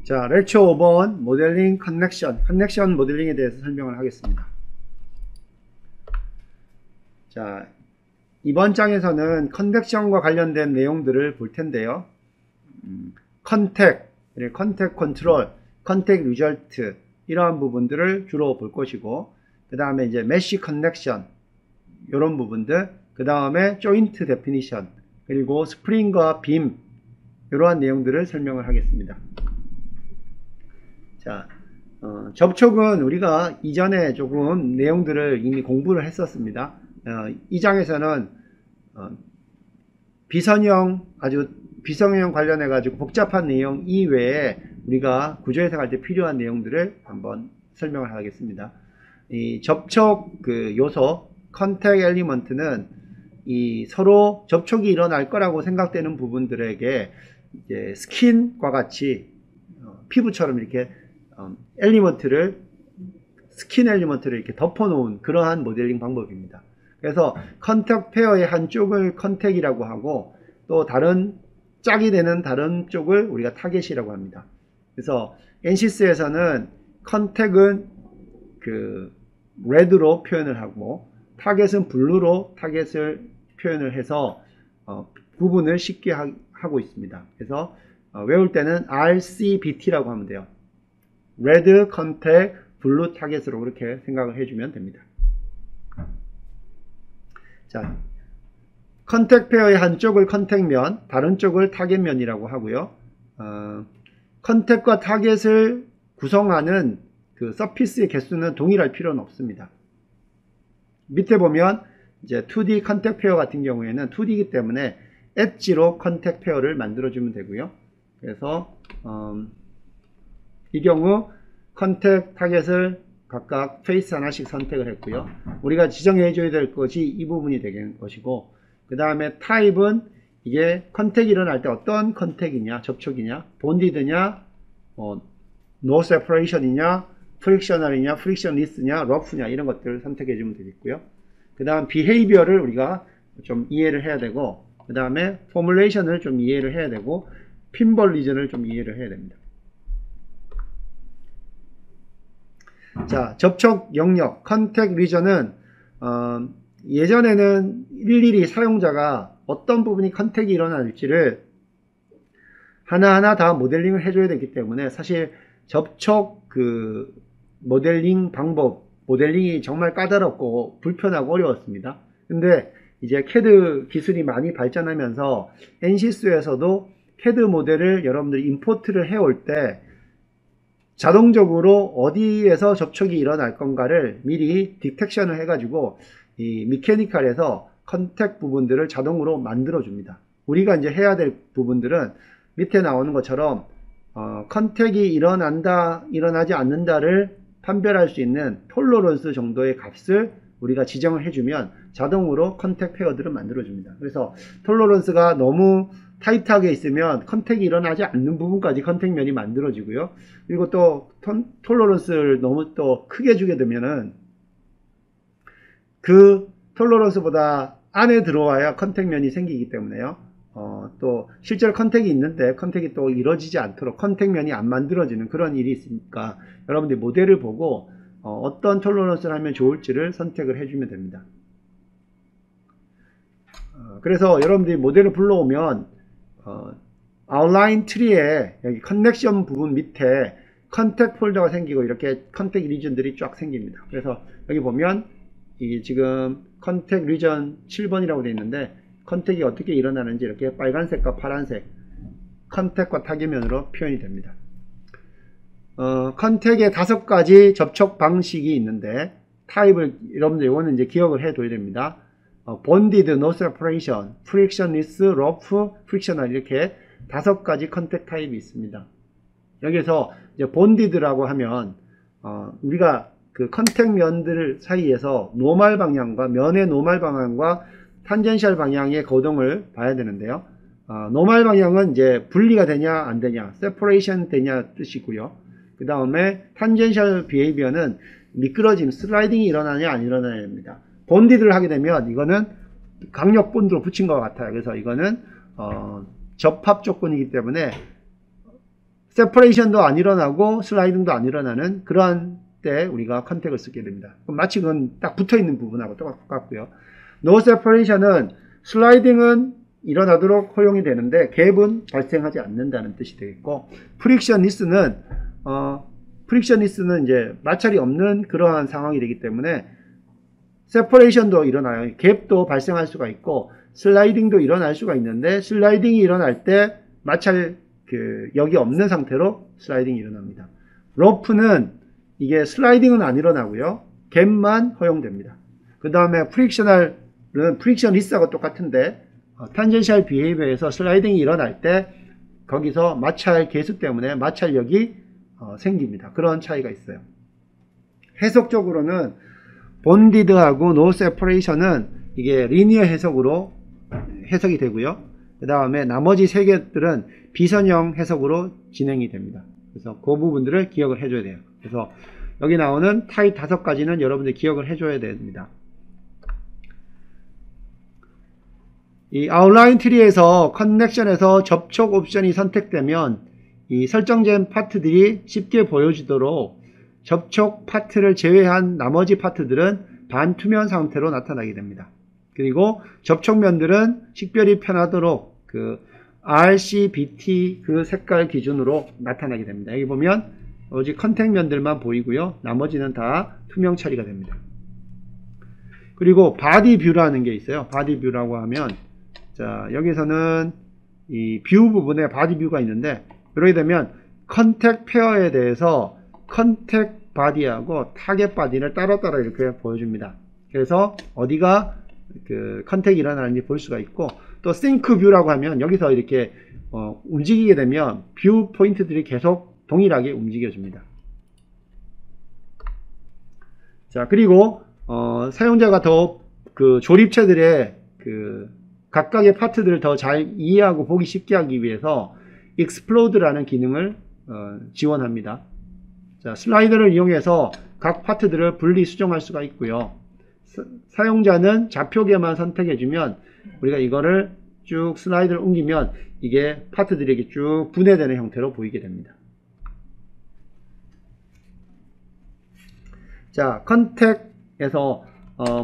자, 렉처 5번 모델링 커넥션 모델링에 대해서 설명을 하겠습니다. 자, 이번 장에서는 커넥션과 관련된 내용들을 볼 텐데요. 컨택 컨트롤, 컨택 리절트 이러한 부분들을 주로 볼 것이고, 그 다음에 이제 메쉬 커넥션 이런 부분들, 그 다음에 조인트 데피니션, 그리고 스프링과 빔 이러한 내용들을 설명을 하겠습니다. 자, 접촉은 우리가 이전에 조금 내용들을 이미 공부를 했었습니다. 이 장에서는 아주 비선형 관련해 가지고 복잡한 내용 이외에 우리가 구조해석할 때 필요한 내용들을 한번 설명을 하겠습니다. 이 접촉 요소 컨택 엘리먼트는 이 서로 접촉이 일어날 거라고 생각되는 부분들에게 이제 스킨과 같이 피부처럼 이렇게 스킨 엘리먼트를 이렇게 덮어 놓은 그러한 모델링 방법입니다. 그래서 컨택 페어의 한쪽을 컨택이라고 하고, 또 짝이 되는 다른 쪽을 우리가 타겟이라고 합니다. 그래서 NCS에서는 컨택은 레드로 표현을 하고, 타겟은 블루로 타겟을 표현을 해서 구분을 쉽게 하고 있습니다. 그래서 외울 때는 RCBT라고 하면 돼요. 레드 컨택, 블루 타겟으로 그렇게 생각을 해주면 됩니다. 자, 컨택 페어의 한쪽을 컨택면, 다른 쪽을 타겟면이라고 하고요. 컨택과 타겟을 구성하는 서피스의 개수는 동일할 필요는 없습니다. 밑에 보면 이제 2D 컨택 페어 같은 경우에는 2D이기 때문에 엣지로 컨택 페어를 만들어주면 되고요. 그래서 이 경우 컨택 타겟을 각각 페이스 하나씩 선택을 했고요. 우리가 지정해 줘야 될 것이 이 부분이 되는 것이고, 그 다음에 타입은 이게 컨택이 일어날 때 어떤 컨택이냐, 접촉이냐, 본디드냐, 노 세퍼레이션이냐, 프릭셔널이냐, 프릭션리스냐, 러프냐 이런 것들을 선택해 주면 되겠고요. 그 다음 비헤이비어를 우리가 좀 이해를 해야 되고, 그 다음에 포뮬레이션을 좀 이해를 해야 되고, 핀볼 리전을 좀 이해를 해야 됩니다. 자, 접촉 영역, 컨택 리전은 예전에는 일일이 사용자가 어떤 부분이 컨택이 일어날지를 하나하나 다 모델링을 해줘야 되기 때문에 사실 접촉 모델링 방법, 모델링이 정말 까다롭고 불편하고 어려웠습니다. 근데 이제 CAD 기술이 많이 발전하면서 NCS에서도 CAD 모델을 여러분들이 임포트를 해올 때 자동적으로 어디에서 접촉이 일어날 건가를 미리 디텍션을 해가지고 이 미케니컬에서 컨택 부분들을 자동으로 만들어 줍니다. 우리가 이제 해야 될 부분들은 밑에 나오는 것처럼 컨택이 일어나지 않는다를 판별할 수 있는 톨러런스 정도의 값을 우리가 지정을 해주면 자동으로 컨택 페어들을 만들어 줍니다. 그래서 톨러런스가 너무 타이트하게 있으면 컨택이 일어나지 않는 부분까지 컨택면이 만들어지고요. 그리고 또 톨러런스를 너무 또 크게 주게 되면은 그 톨러런스보다 안에 들어와야 컨택면이 생기기 때문에요. 또 실제로 컨택이 있는데 컨택이 또 이루어지지 않도록 컨택면이 안 만들어지는 그런 일이 있으니까 여러분들이 모델을 보고 어떤 톨러런스를 하면 좋을지를 선택을 해주면 됩니다. 그래서 여러분들이 모델을 불러오면 아웃라인 트리에 여기 커넥션 부분 밑에 컨택 폴더가 생기고 이렇게 컨택 리전들이 쫙 생깁니다. 그래서 여기 보면 이게 지금 컨택 리전 7번이라고 되어 있는데 컨택이 어떻게 일어나는지 이렇게 빨간색과 파란색 컨택과 타겟면으로 표현이 됩니다. 컨택의 5가지 접촉 방식이 있는데 타입을 여러분들 이거는 이제 기억을 해 둬야 됩니다. 본디드, 노 세퍼레이션, 프릭션리스, 러프, 프릭셔널 이렇게 5가지 컨택 타입이 있습니다. 여기서 이제 본디드라고 하면 우리가 그 컨택 면들 사이에서 노멀 방향과 면의 노멀 방향과 탄젠셜 방향의 거동을 봐야 되는데요. 노멀 방향은 이제 분리가 되냐 안 되냐, 세퍼레이션 되냐 뜻이고요. 그 다음에 탄젠셜 비헤이비어는 미끄러짐, 슬라이딩이 일어나냐 안 일어나냐입니다. 본디드를 하게 되면 이거는 강력 본드로 붙인 것 같아요. 그래서 이거는 접합 조건이기 때문에 세퍼레이션도 안 일어나고 슬라이딩도 안 일어나는 그러한 때 우리가 컨택을 쓰게 됩니다. 그럼 마치 그건 딱 붙어 있는 부분하고 똑같고요. 노 세퍼레이션은 슬라이딩은 일어나도록 허용이 되는데 갭은 발생하지 않는다는 뜻이 되겠고, 프릭션리스는 이제 마찰이 없는 그러한 상황이 되기 때문에 세퍼레이션도 일어나요. 갭도 발생할 수가 있고 슬라이딩도 일어날 수가 있는데, 슬라이딩이 일어날 때 마찰 역이 없는 상태로 슬라이딩이 일어납니다. 로프는 이게 슬라이딩은 안 일어나고요, 갭만 허용됩니다. 그 다음에 프릭션리스하고 똑같은데 탄젠셜 비헤이비어에서 슬라이딩이 일어날 때 거기서 마찰 계수 때문에 마찰력이 생깁니다. 그런 차이가 있어요. 해석적으로는 본디드하고 노 세퍼레이션은 이게 리니어 해석으로 해석이 되고요. 그 다음에 나머지 세 개들은 비선형 해석으로 진행이 됩니다. 그래서 그 부분들을 기억을 해줘야 돼요. 그래서 여기 나오는 타입 5가지는 여러분들 기억을 해줘야 됩니다. 이 아웃라인 트리에서 커넥션에서 접촉 옵션이 선택되면 이 설정된 파트들이 쉽게 보여지도록 접촉 파트를 제외한 나머지 파트들은 반투명 상태로 나타나게 됩니다. 그리고 접촉면들은 식별이 편하도록 그 RCBT 그 색깔 기준으로 나타나게 됩니다. 여기 보면 오직 컨택면들만 보이고요, 나머지는 다 투명 처리가 됩니다. 그리고 바디 뷰라는 게 있어요. 바디 뷰라고 하면, 자, 여기서는 이 뷰 부분에 바디 뷰가 있는데, 이렇게 되면 컨택 페어에 대해서 컨택 바디하고 타겟 바디를 따로따로 이렇게 보여줍니다. 그래서 어디가 그 컨택이 일어나는지 볼 수가 있고, 또 싱크 뷰라고 하면 여기서 이렇게 움직이게 되면 뷰 포인트들이 계속 동일하게 움직여줍니다. 자, 그리고 사용자가 더 그 조립체들의 그 각각의 파트들을 더 잘 이해하고 보기 쉽게 하기 위해서 Explode라는 기능을 지원합니다. 자, 슬라이더를 이용해서 각 파트들을 분리 수정할 수가 있고요. 사용자는 좌표계만 선택해주면 우리가 이거를 쭉 슬라이드를 옮기면 이게 파트들이 이렇게 쭉 분해되는 형태로 보이게 됩니다. 자, 컨택에서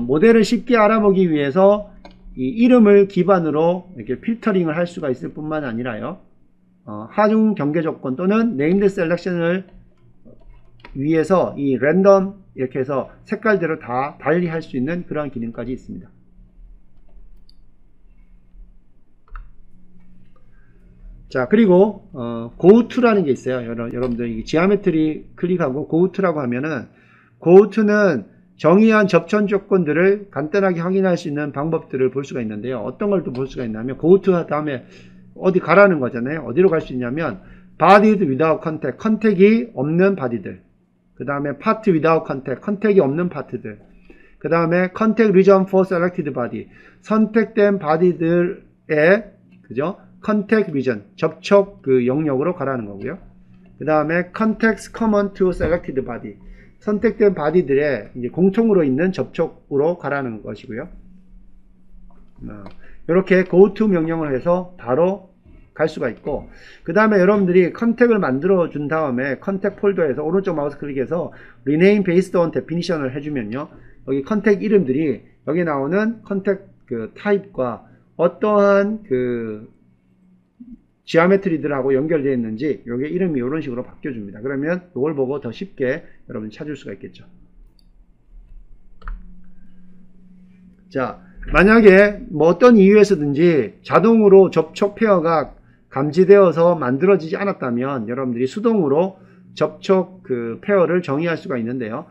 모델을 쉽게 알아보기 위해서 이 이름을 기반으로 이렇게 필터링을 할 수가 있을 뿐만 아니라요, 하중 경계 조건 또는 네임드 셀렉션을 위해서 이 랜덤 이렇게 해서 색깔대로 다 달리 할 수 있는 그런 기능까지 있습니다. 자, 그리고 Go to라는 게 있어요. 여러분들 이 지오메트리 클릭하고 Go to라고 하면은, Go to는 정의한 접촉 조건들을 간단하게 확인할 수 있는 방법들을 볼 수가 있는데요. 어떤 걸 또 볼 수가 있냐면, Go to 다음에 어디 가라는 거잖아요. 어디로 갈 수 있냐면 Bodied without contact, 컨택이 없는 바디들, 그 다음에 Part without contact, 컨택이 없는 파트들, 그 다음에 Contact region for selected body, 선택된 바디들의 그죠? Contact region, 접촉 그 영역으로 가라는 거고요. 그 다음에 Contacts common to selected body, 선택된 바디들의 이제 공통으로 있는 접촉으로 가라는 것이고요. 이렇게 go to 명령을 해서 바로 갈 수가 있고, 그 다음에 여러분들이 컨택을 만들어 준 다음에 컨택 폴더에서 오른쪽 마우스 클릭해서 rename based on definition을 해주면요, 여기 컨택 이름들이 여기 나오는 컨택 그 타입과 어떠한 그 지오메트리들하고 연결되어 있는지 요게 이름이 이런 식으로 바뀌어줍니다. 그러면 이걸 보고 더 쉽게 여러분 찾을 수가 있겠죠. 자, 만약에 뭐 어떤 이유에서든지 자동으로 접촉 페어가 감지되어서 만들어지지 않았다면 여러분들이 수동으로 접촉 그 페어를 정의할 수가 있는데요.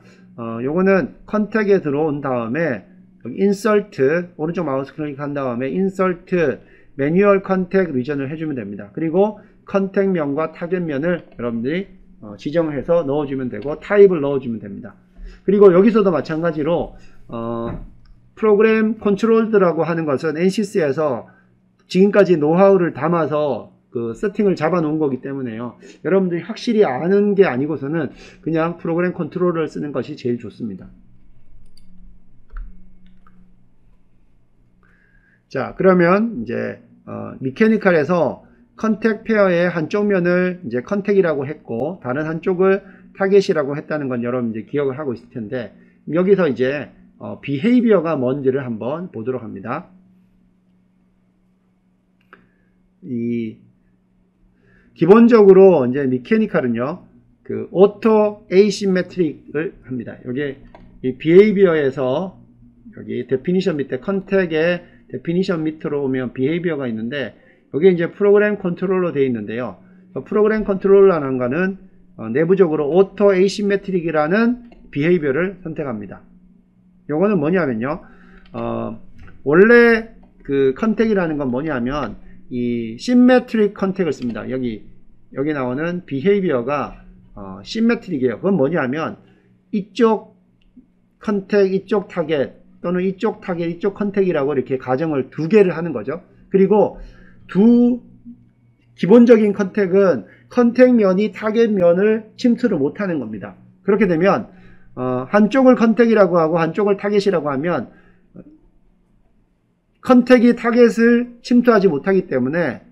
요거는 컨택에 들어온 다음에 insert 오른쪽 마우스 클릭한 다음에 insert 매뉴얼 컨택 리전을 해주면 됩니다. 그리고 컨택면과 타겟면을 여러분들이 지정을 해서 넣어주면 되고 타입을 넣어주면 됩니다. 그리고 여기서도 마찬가지로 프로그램 컨트롤드라고 하는 것은 NCC에서 지금까지 노하우를 담아서 그 세팅을 잡아 놓은 거기 때문에요, 여러분들이 확실히 아는 게 아니고서는 그냥 프로그램 컨트롤을 쓰는 것이 제일 좋습니다. 자, 그러면 이제 미케니컬에서 컨택 페어의 한쪽 면을 이제 컨택이라고 했고 다른 한쪽을 타겟이라고 했다는 건 여러분 이제 기억을 하고 있을 텐데, 여기서 이제 비헤이비어가 뭔지를 한번 보도록 합니다. 기본적으로 이제 미케니컬은요, 그 오토 에이시메트릭을 합니다. 여기 이 비헤이비어에서 여기 데피니션 밑에 컨택의 데피니션 밑으로 오면 비헤이비어가 있는데, 여기 이제 프로그램 컨트롤러 되어 있는데요. 프로그램 컨트롤러라는 거는 내부적으로 오토 에이시메트릭이라는 비헤이비어를 선택합니다. 요거는 뭐냐면요, 원래 그 컨택이라는 건 뭐냐면 이 심메트릭 컨택을 씁니다. 여기 나오는 비헤이비어가 심메트릭이에요. 그건 뭐냐면 이쪽 컨택, 이쪽 타겟 또는 이쪽 타겟, 이쪽 컨택이라고 이렇게 가정을 두 개를 하는 거죠. 그리고 기본적인 컨택은 컨택면이 타겟면을 침투를 못하는 겁니다. 그렇게 되면 한쪽을 컨택이라고 하고 한쪽을 타겟이라고 하면 컨택이 타겟을 침투하지 못하기 때문에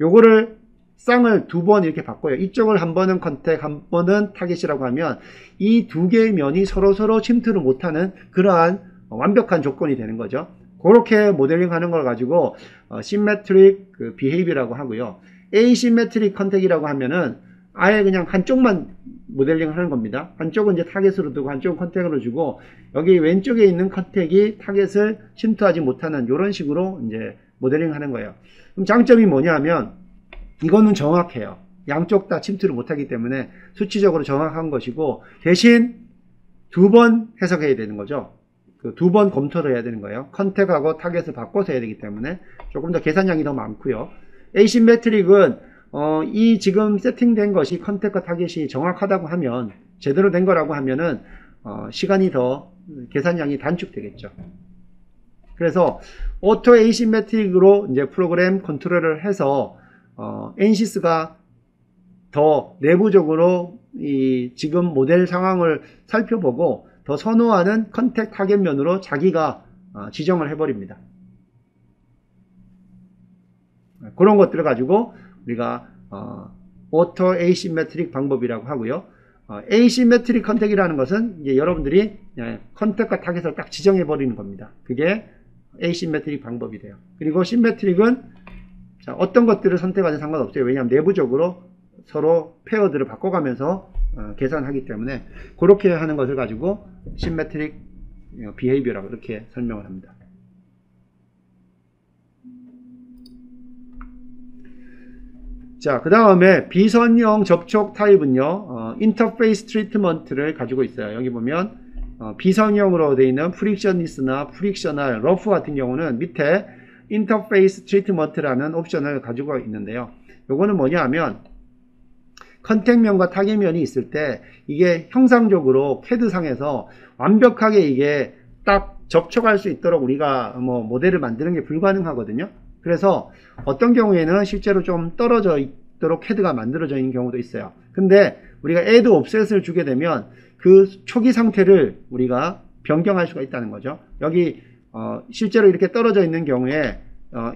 요거를 쌍을 두 번 이렇게 바꿔요. 이쪽을 한 번은 컨택, 한 번은 타겟이라고 하면 이 두 개의 면이 서로 침투를 못하는 그러한 완벽한 조건이 되는 거죠. 그렇게 모델링 하는 걸 가지고 심메트릭 그 비헤이비어라고 하고요. 에이시메트릭 컨택이라고 하면은 아예 그냥 한쪽만 모델링 하는 겁니다. 한쪽은 이제 타겟으로 두고 한쪽은 컨택으로 주고, 여기 왼쪽에 있는 컨택이 타겟을 침투하지 못하는 이런 식으로 이제 모델링 하는 거예요. 그럼 장점이 뭐냐면 이거는 정확해요. 양쪽 다 침투를 못하기 때문에 수치적으로 정확한 것이고, 대신 두 번 해석해야 되는 거죠. 그 두 번 검토를 해야 되는 거예요. 컨택하고 타겟을 바꿔서 해야 되기 때문에 조금 더 계산량이 더 많고요. 에이시메트릭은 이 지금 세팅된 것이 컨택과 타겟이 정확하다고 하면, 제대로 된 거라고 하면은 시간이 더 계산량이 단축되겠죠. 그래서 오토 에이시메트릭으로 이제 프로그램 컨트롤을 해서 엔시스가 더 내부적으로 이 지금 모델 상황을 살펴보고 더 선호하는 컨택 타겟면으로 자기가 지정을 해버립니다. 그런 것들을 가지고 우리가 오토 에이시메트릭 방법이라고 하고요. 에이시메트릭 컨택이라는 것은 이제 여러분들이 컨택과 타겟을 딱 지정해 버리는 겁니다. 그게 에이시메트릭 방법이 돼요. 그리고 심메트릭은 어떤 것들을 선택하든 상관없어요. 왜냐하면 내부적으로 서로 페어들을 바꿔가면서 계산하기 때문에 그렇게 하는 것을 가지고 심메트릭 비헤이비어라고 이렇게 설명을 합니다. 자, 그 다음에 비선형 접촉 타입은요, 인터페이스 트리트먼트를 가지고 있어요. 여기 보면 비선형으로 되어 있는 프릭션리스나 프릭셔널, 러프 같은 경우는 밑에 인터페이스 트리트먼트라는 옵션을 가지고 있는데요. 요거는 뭐냐 하면 컨택면과 타겟면이 있을 때 이게 형상적으로 CAD상에서 완벽하게 이게 딱 접촉할 수 있도록 우리가 모델을 만드는 게 불가능하거든요. 그래서 어떤 경우에는 실제로 좀 떨어져 있도록 CAD가 만들어져 있는 경우도 있어요. 근데 우리가 add offset을 주게 되면 그 초기 상태를 우리가 변경할 수가 있다는 거죠. 여기 실제로 이렇게 떨어져 있는 경우에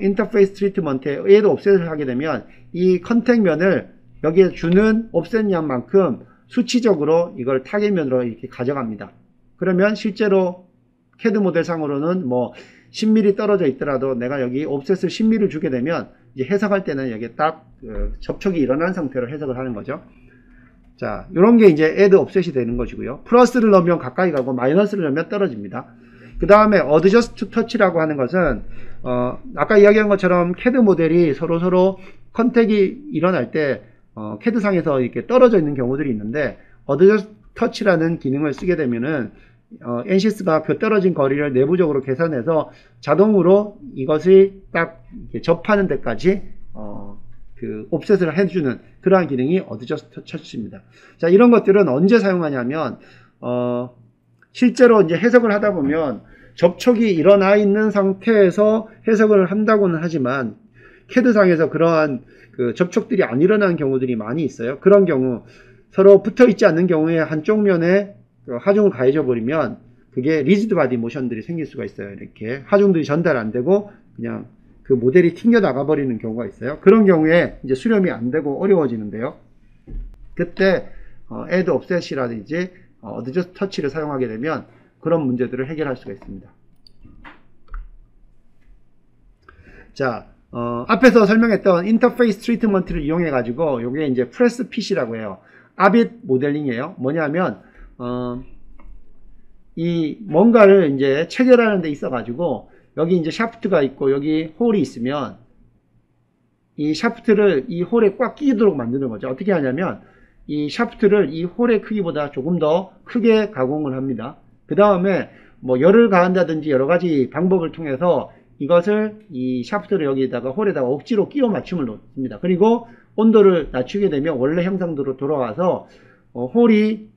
인터페이스 트리트먼트에 add offset을 하게 되면 이 컨택면을 여기에 주는 offset 양만큼 수치적으로 이걸 타겟면으로 이렇게 가져갑니다. 그러면 실제로 CAD 모델 상으로는 10mm 떨어져 있더라도 내가 여기 offset을 10mm를 주게 되면 이제 해석할 때는 여기에 딱 접촉이 일어난 상태로 해석을 하는 거죠. 자, 이런 게 이제 add offset이 되는 것이고요. 플러스를 넣으면 가까이 가고 마이너스를 넣으면 떨어집니다. 그 다음에 adjust to touch라고 하는 것은 아까 이야기한 것처럼 CAD 모델이 서로 컨택이 일어날 때 CAD상에서 이렇게 떨어져 있는 경우들이 있는데, adjust to touch라는 기능을 쓰게 되면은 엔시스가 그 떨어진 거리를 내부적으로 계산해서 자동으로 이것이 딱 접하는 데까지 그 옵셋을 해주는 그러한 기능이 adjust to touch입니다. 자, 이런 것들은 언제 사용하냐면 실제로 이제 해석을 하다 보면 접촉이 일어나 있는 상태에서 해석을 한다고는 하지만 CAD상에서 그러한 그 접촉들이 안 일어나는 경우들이 많이 있어요. 그런 경우 서로 붙어 있지 않는 경우에 한쪽 면에 하중을 가해져 버리면 그게 리지드 바디 모션들이 생길 수가 있어요. 이렇게 하중들이 전달 안 되고 그냥 그 모델이 튕겨 나가 버리는 경우가 있어요. 그런 경우에 이제 수렴이 안 되고 어려워지는데요. 그때 add offset이라든지 adjust touch를 사용하게 되면 그런 문제들을 해결할 수가 있습니다. 자, 앞에서 설명했던 인터페이스 트리트먼트를 이용해 가지고 요게 이제 프레스 핏이라고 해요. 아빗 모델링이에요. 뭐냐면 이 뭔가를 이제 체결하는 데 있어 가지고 여기 이제 샤프트가 있고 여기 홀이 있으면 이 샤프트를 이 홀에 꽉 끼도록 만드는 거죠. 어떻게 하냐면 이 샤프트를 이 홀의 크기보다 조금 더 크게 가공을 합니다. 그 다음에 뭐 열을 가한다든지 여러 가지 방법을 통해서 이것을 이 샤프트를 여기다가 홀에다가 억지로 끼워 맞춤을 놓습니다. 그리고 온도를 낮추게 되면 원래 형상대로 돌아와서 홀이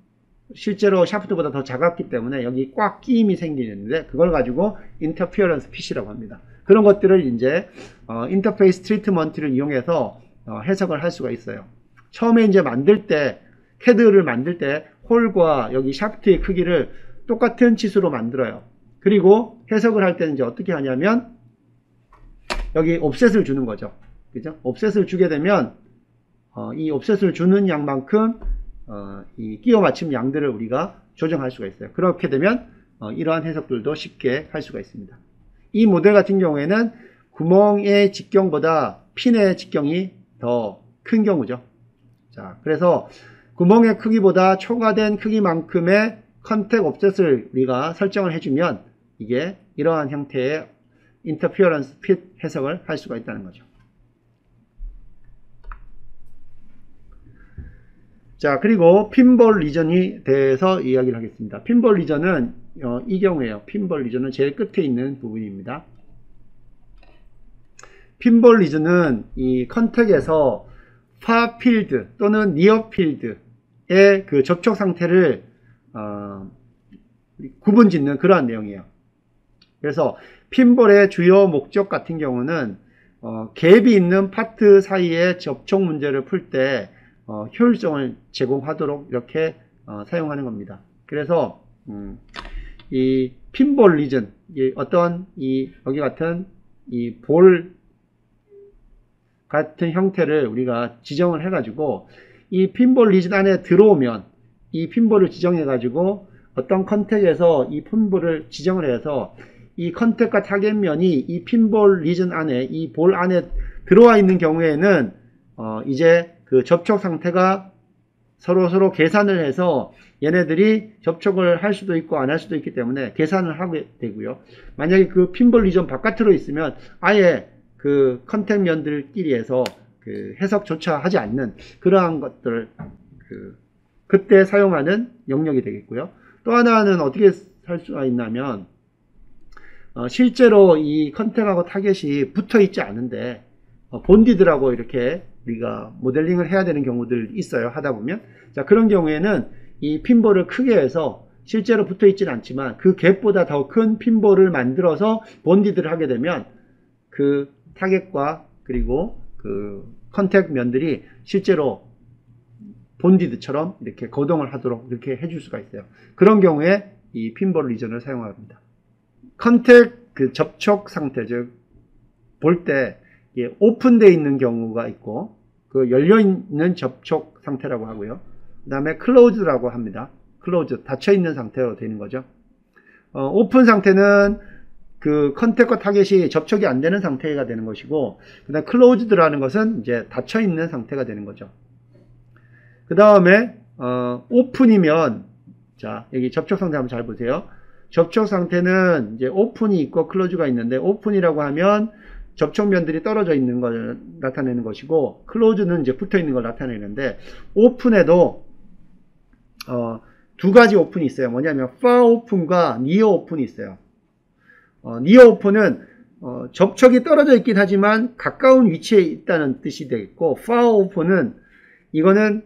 실제로 샤프트보다 더 작았기 때문에 여기 꽉 끼임이 생기는데 그걸 가지고 인터피어런스 핏이라고 합니다. 그런 것들을 이제 인터페이스 트리트먼트를 이용해서 해석을 할 수가 있어요. 처음에 이제 만들 때 CAD를 만들 때 홀과 여기 샤프트의 크기를 똑같은 치수로 만들어요. 그리고 해석을 할 때는 이제 어떻게 하냐면 여기 옵셋을 주는 거죠. 그죠? 옵셋을 주게 되면 이 옵셋을 주는 양만큼 이 끼워 맞춤 양들을 우리가 조정할 수가 있어요. 그렇게 되면 이러한 해석들도 쉽게 할 수가 있습니다. 이 모델 같은 경우에는 구멍의 직경보다 핀의 직경이 더 큰 경우죠. 자, 그래서 구멍의 크기보다 초과된 크기만큼의 컨택 옵셋을 우리가 설정을 해주면 이게 이러한 형태의 인터피어런스 핏 해석을 할 수가 있다는 거죠. 자, 그리고 핀볼 리전에 대해서 이야기를 하겠습니다. 핀볼 리전은 이 경우에요. 핀볼 리전은 제일 끝에 있는 부분입니다. 핀볼 리전은 이 컨택에서 파 필드 또는 니어 필드의 그 접촉 상태를 구분 짓는 그러한 내용이에요. 그래서 핀볼의 주요 목적 같은 경우는 갭이 있는 파트 사이의 접촉 문제를 풀 때 효율성을 제공하도록 이렇게 사용하는 겁니다. 그래서 이 핀볼 리전, 어떤 여기 같은 이 볼 같은 형태를 우리가 지정을 해가지고 이 핀볼 리전 안에 들어오면 이 핀볼을 지정해가지고 어떤 컨택에서 이 핀볼을 지정을 해서 이 컨택과 타겟면이 이 핀볼 리전 안에 이 볼 안에 들어와 있는 경우에는 이제 그 접촉 상태가 서로 계산을 해서 얘네들이 접촉을 할 수도 있고 안 할 수도 있기 때문에 계산을 하게 되고요. 만약에 그 핀볼 리전 바깥으로 있으면 아예 그 컨택면들끼리 해서 그 해석조차 하지 않는 그러한 것들을 그때 사용하는 영역이 되겠고요. 또 하나는 어떻게 할 수가 있냐면 실제로 이 컨택하고 타겟이 붙어 있지 않은데 본디드라고 이렇게 우리가 모델링을 해야 되는 경우들 있어요. 하다 보면 자, 그런 경우에는 이 핀볼을 크게 해서 실제로 붙어 있지는 않지만 그 갭보다 더 큰 핀볼을 만들어서 본디드를 하게 되면 그 타겟과 그리고 그 컨택 면들이 실제로 본디드처럼 이렇게 거동을 하도록 이렇게 해줄 수가 있어요. 그런 경우에 이 핀볼 리전을 사용합니다. 컨택 그 접촉 상태, 즉 볼 때 오픈되어 있는 경우가 있고 그 열려 있는 접촉 상태라고 하고요. 그 다음에 클로즈라고 합니다. 클로즈, 닫혀 있는 상태로 되는 거죠. 오픈 상태는 그 컨택과 타겟이 접촉이 안 되는 상태가 되는 것이고, 그 다음 클로즈드라는 것은 이제 닫혀 있는 상태가 되는 거죠. 그 다음에 오픈이면, 자, 여기 접촉 상태 한번 잘 보세요. 접촉 상태는 이제 오픈이 있고 클로즈가 있는데, 오픈이라고 하면 접촉면들이 떨어져 있는 걸 나타내는 것이고, 클로즈는 이제 붙어 있는 걸 나타내는데, 오픈에도 두 가지 오픈이 있어요. 뭐냐면 far open과 near open이 있어요. near open은 접촉이 떨어져 있긴 하지만 가까운 위치에 있다는 뜻이 되겠고, far open은 이거는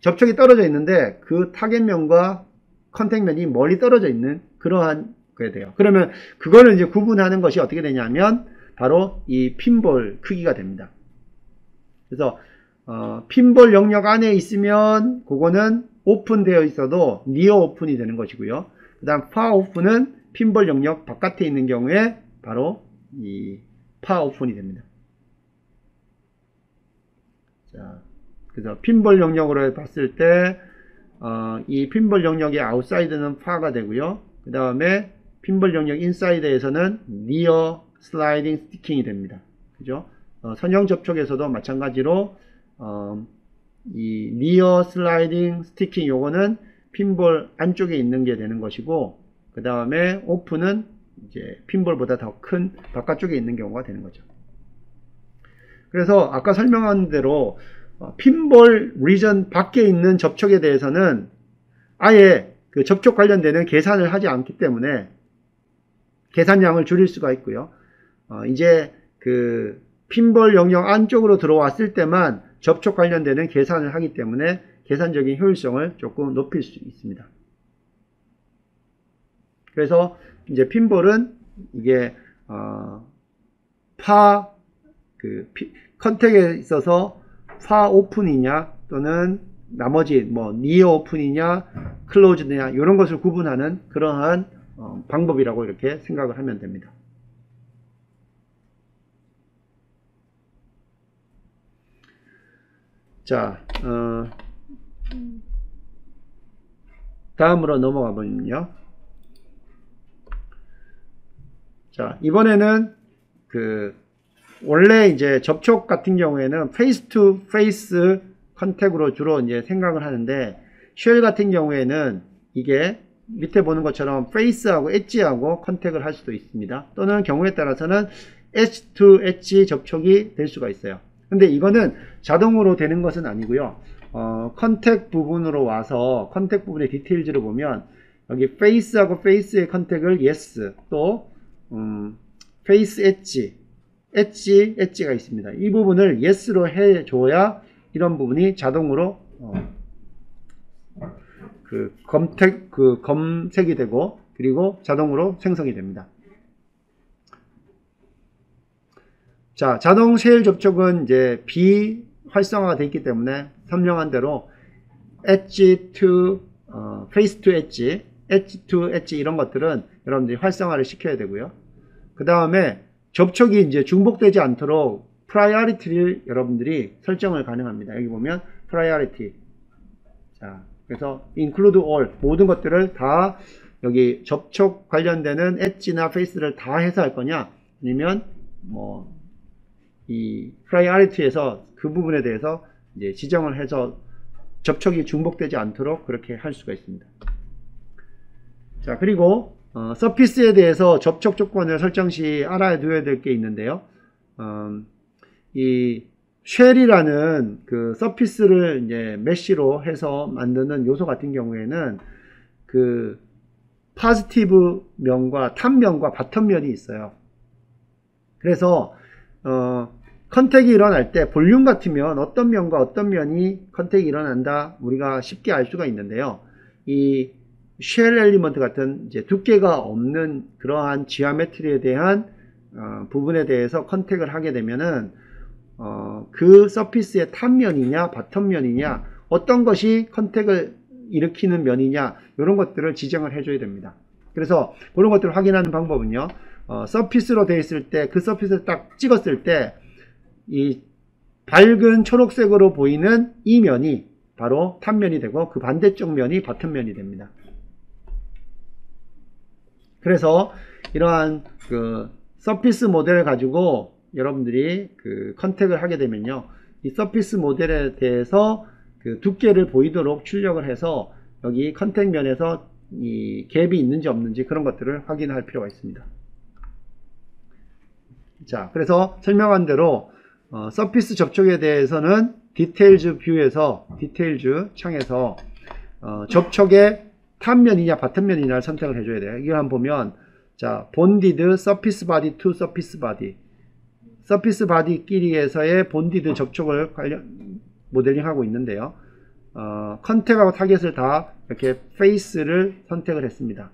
접촉이 떨어져 있는데 그 타겟면과 컨택면이 멀리 떨어져 있는 그러한 게 돼요. 그러면 그거를 이제 구분하는 것이 어떻게 되냐면 바로 이 핀볼 크기가 됩니다. 그래서 핀볼 영역 안에 있으면 그거는 오픈되어 있어도 니어 오픈이 되는 것이고요. 그 다음 파 오픈은 핀볼 영역 바깥에 있는 경우에 바로 이 파 오픈이 됩니다. 자, 그래서 핀볼 영역으로 봤을 때 이 핀볼 영역의 아웃사이드는 파가 되고요. 그 다음에 핀볼 영역 인사이드에서는 니어 슬라이딩 스티킹이 됩니다. 그죠? 선형 접촉에서도 마찬가지로 이 니어 슬라이딩 스티킹 요거는 핀볼 안쪽에 있는 게 되는 것이고, 그 다음에 오픈은 이제 핀볼보다 더 큰 바깥쪽에 있는 경우가 되는 거죠. 그래서 아까 설명한 대로 핀볼 리전 밖에 있는 접촉에 대해서는 아예 그 접촉 관련되는 계산을 하지 않기 때문에 계산량을 줄일 수가 있고요. 이제 그 핀볼 영역 안쪽으로 들어왔을 때만 접촉 관련되는 계산을 하기 때문에 계산적인 효율성을 조금 높일 수 있습니다. 그래서 이제 핀볼은 이게 컨택에 있어서 파 오픈이냐 또는 나머지 뭐 니어 오픈이냐 클로즈냐 이런 것을 구분하는 그러한 방법이라고 이렇게 생각을 하면 됩니다. 자, 다음으로 넘어가 보면요. 자, 이번에는 원래 이제 접촉 같은 경우에는 페이스 투 페이스 컨택으로 주로 이제 생각을 하는데, 쉘 같은 경우에는 이게 밑에 보는 것처럼 페이스하고 엣지하고 컨택을 할 수도 있습니다. 또는 경우에 따라서는 엣지 투 엣지 접촉이 될 수가 있어요. 근데 이거는 자동으로 되는 것은 아니고요. 컨택 부분으로 와서 컨택 부분의 디테일즈를 보면 여기 페이스하고 페이스의 컨택을 yes, 또 페이스 엣지가 있습니다. 이 부분을 yes로 해줘야 이런 부분이 자동으로 검색이 되고 그리고 자동으로 생성이 됩니다. 자, 자동 쉘 접촉은 이제 비활성화가 되어 있기 때문에 설명한 대로 엣지 투 페이스 투 엣지, 엣지 투 엣지 이런 것들은 여러분들이 활성화를 시켜야 되고요. 그 다음에 접촉이 이제 중복되지 않도록 프라이어리티를 여러분들이 설정을 가능합니다. 여기 보면 프라이어리티. 자, 그래서 include all 모든 것들을 다 여기 접촉 관련되는 엣지나 페이스를 다 해서 할 거냐, 아니면 뭐 이 프라이어리티에서 그 부분에 대해서 이제 지정을 해서 접촉이 중복되지 않도록 그렇게 할 수가 있습니다. 자, 그리고 서피스에 대해서 접촉 조건을 설정 시 알아야 될 게 있는데요. 이 쉘이라는 그 서피스를 이제 메쉬로 해서 만드는 요소 같은 경우에는 그 포지티브 면과 탑 면과 바텀 면이 있어요. 그래서 컨택이 일어날 때 볼륨 같으면 어떤 면과 어떤 면이 컨택이 일어난다 우리가 쉽게 알 수가 있는데요. 이 쉘 엘리먼트 같은 이제 두께가 없는 그러한 지오메트리에 대한 부분에 대해서 컨택을 하게 되면은 그 서피스의 탑면이냐 바텀면이냐 어떤 것이 컨택을 일으키는 면이냐 이런 것들을 지정을 해줘야 됩니다. 그래서 그런 것들을 확인하는 방법은요, 서피스로 되어 있을 때 그 서피스를 딱 찍었을 때 이 밝은 초록색으로 보이는 이 면이 바로 탑면이 되고 그 반대쪽 면이 바텀면이 됩니다. 그래서 이러한 그 서피스 모델을 가지고 여러분들이 그 컨택을 하게 되면요, 이 서피스 모델에 대해서 그 두께를 보이도록 출력을 해서 여기 컨택 면에서 이 갭이 있는지 없는지 그런 것들을 확인할 필요가 있습니다. 자, 그래서 설명한 대로 서피스 접촉에 대해서는 디테일즈 뷰에서 디테일즈 창에서 접촉의 탑면이냐 바텀면이냐를 선택을 해줘야 돼요. 이걸 한번 보면, 자, 본디드 서피스 바디 투 서피스 바디, 서피스 바디끼리에서의 본디드 접촉을 모델링 하고 있는데요. 컨택하고 타겟을 다 이렇게 페이스를 선택을 했습니다.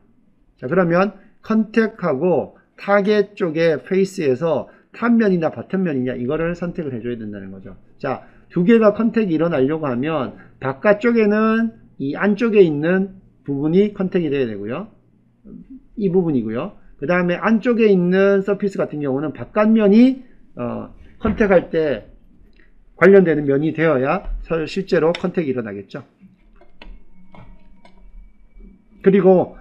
자, 그러면 컨택하고 타겟 쪽의 페이스에서 탑면이나 바텀면이냐 이거를 선택을 해줘야 된다는 거죠. 자, 두 개가 컨택이 일어나려고 하면 바깥쪽에는 이 안쪽에 있는 부분이 컨택이 돼야 되고요. 이 부분이고요. 그 다음에 안쪽에 있는 서피스 같은 경우는 바깥면이 컨택할 때 관련되는 면이 되어야 실제로 컨택이 일어나겠죠. 그리고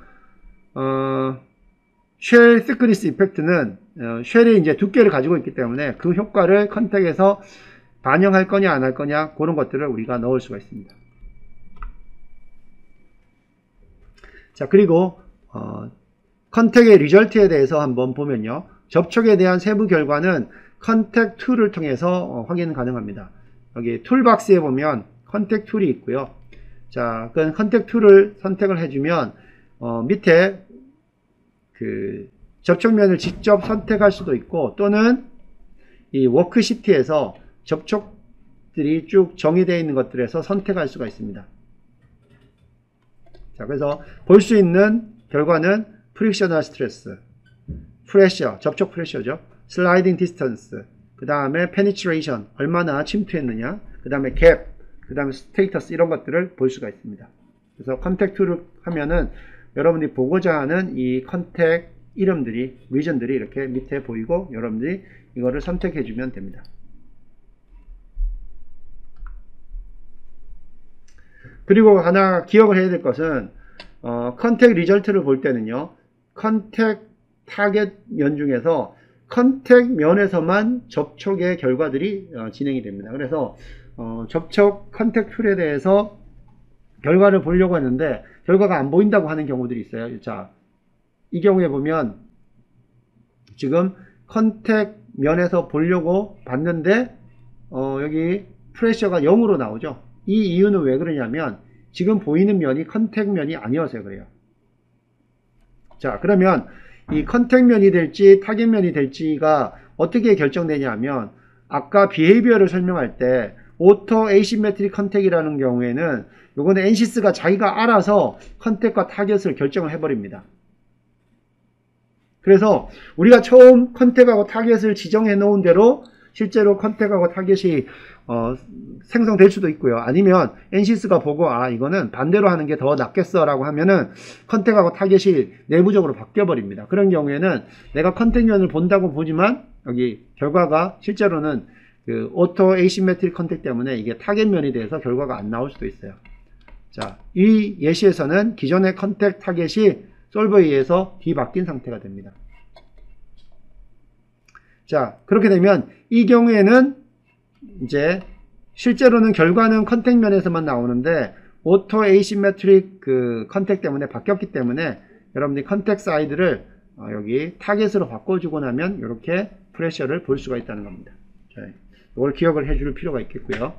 쉘 thickness 이펙트는 쉘이 이제 두께를 가지고 있기 때문에 그 효과를 컨택에서 반영할 거냐 안 할 거냐 그런 것들을 우리가 넣을 수가 있습니다. 자, 그리고 컨택의 리절트에 대해서 한번 보면요, 접촉에 대한 세부 결과는 컨택 툴을 통해서 확인 가능합니다. 여기 툴박스에 보면 컨택 툴이 있고요. 자, 그 컨택 툴을 선택을 해주면 밑에 그 접촉면을 직접 선택할 수도 있고, 또는 이 워크시트에서 접촉들이 쭉 정의되어 있는 것들에서 선택할 수가 있습니다. 자, 그래서 볼 수 있는 결과는 프릭셔널 스트레스, 프레셔, 접촉 프레셔죠. 슬라이딩 디스턴스, 그 다음에 페니트레이션, 얼마나 침투했느냐, 그 다음에 갭, 그 다음에 스테이터스, 이런 것들을 볼 수가 있습니다. 그래서 컨택 툴을 하면은 여러분들이 보고자 하는 이 컨택 이름들이, 리전들이 이렇게 밑에 보이고 여러분들이 이거를 선택해 주면 됩니다. 그리고 하나 기억을 해야 될 것은 컨택 리절트를 볼 때는요, 컨택 타겟 면 중에서 컨택 면에서만 접촉의 결과들이 진행이 됩니다. 그래서 접촉 컨택 툴에 대해서 결과를 보려고 했는데 결과가 안 보인다고 하는 경우들이 있어요. 자, 이 경우에 보면 지금 컨택 면에서 보려고 봤는데 여기 프레셔가 0으로 나오죠. 이 이유는 왜 그러냐면 지금 보이는 면이 컨택 면이 아니어서 그래요. 자, 그러면 이 컨택 면이 될지 타겟 면이 될지가 어떻게 결정되냐면, 아까 비헤이비어를 설명할 때 오토 에이시메트릭 컨택이라는 경우에는 요거는 엔시스가 자기가 알아서 컨택과 타겟을 결정을 해버립니다. 그래서 우리가 처음 컨택하고 타겟을 지정해 놓은 대로 실제로 컨택하고 타겟이 생성될 수도 있고요. 아니면 엔시스가 보고 이거는 반대로 하는 게 더 낫겠어 라고 하면은 컨택하고 타겟이 내부적으로 바뀌어 버립니다. 그런 경우에는 내가 컨택면을 본다고 보지만 여기 결과가 실제로는 그 오토 에이시메트릭 컨택 때문에 이게 타겟면이 돼서 결과가 안 나올 수도 있어요. 자, 이 예시에서는 기존의 컨택 타겟이 솔버에 의해서 뒤바뀐 상태가 됩니다. 자, 그렇게 되면 이 경우에는 이제 실제로는 결과는 컨택면에서만 나오는데 오토 에이시메트릭 그 컨택 때문에 바뀌었기 때문에 여러분들이 컨택 사이드를 여기 타겟으로 바꿔주고 나면 이렇게 프레셔를 볼 수가 있다는 겁니다. 자, 이걸 기억을 해줄 필요가 있겠고요.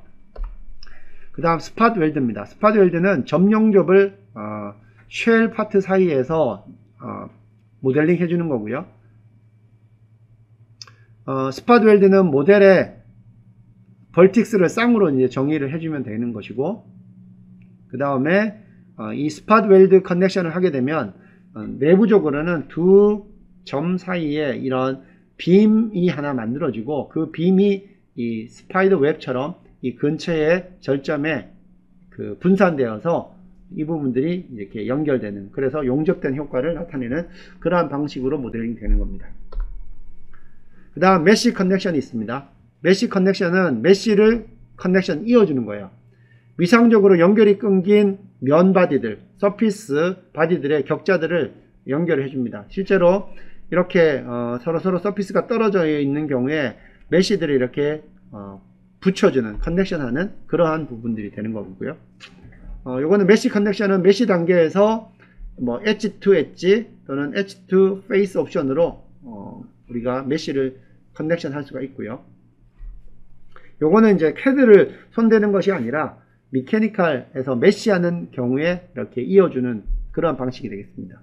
그 다음 스팟 웰드입니다. 스팟 웰드는 점용접을 쉘 파트 사이에서 모델링 해주는 거고요. 스팟 웰드는 모델의 벌틱스를 쌍으로 이제 정의를 해주면 되는 것이고, 그 다음에 이 스팟 웰드 커넥션을 하게 되면 내부적으로는 두 점 사이에 이런 빔이 하나 만들어지고, 그 빔이 이 스파이더 웹처럼 이 근처의 절점에 그 분산되어서 이 부분들이 이렇게 연결되는, 그래서 용접된 효과를 나타내는 그러한 방식으로 모델링 되는 겁니다. 그 다음 메쉬 커넥션이 있습니다. 메쉬 커넥션은 메쉬를 커넥션 이어주는 거예요. 위상적으로 연결이 끊긴 면 바디들, 서피스 바디들의 격자들을 연결해 줍니다. 실제로 이렇게 서로 서피스가 떨어져 있는 경우에 메쉬들을 이렇게 붙여주는, 커넥션하는 그러한 부분들이 되는 거고요. 요거는 메쉬 커넥션은 메쉬 단계에서 뭐 엣지 투 엣지 또는 엣지 투 페이스 옵션으로 우리가 메쉬를 커넥션 할 수가 있고요. 요거는 이제 캐드를 손대는 것이 아니라 미케니컬에서 메쉬하는 경우에 이렇게 이어주는 그러한 방식이 되겠습니다.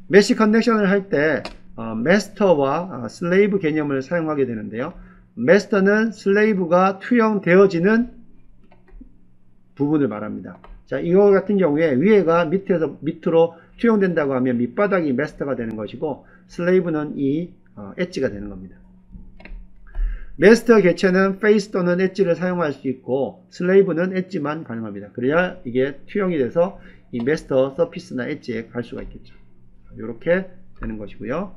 메쉬 커넥션을 할 때 마스터와 슬레이브 개념을 사용하게 되는데요. 마스터는 슬레이브가 투영되어지는 부분을 말합니다. 자, 이거 같은 경우에 위에가 밑에서 밑으로 투영된다고 하면 밑바닥이 마스터가 되는 것이고, 슬레이브는 이 엣지가 되는 겁니다. 마스터 개체는 페이스 또는 엣지를 사용할 수 있고, 슬레이브는 엣지만 가능합니다. 그래야 이게 투영이 돼서 이 마스터 서피스나 엣지에 갈 수가 있겠죠. 이렇게 되는 것이고요.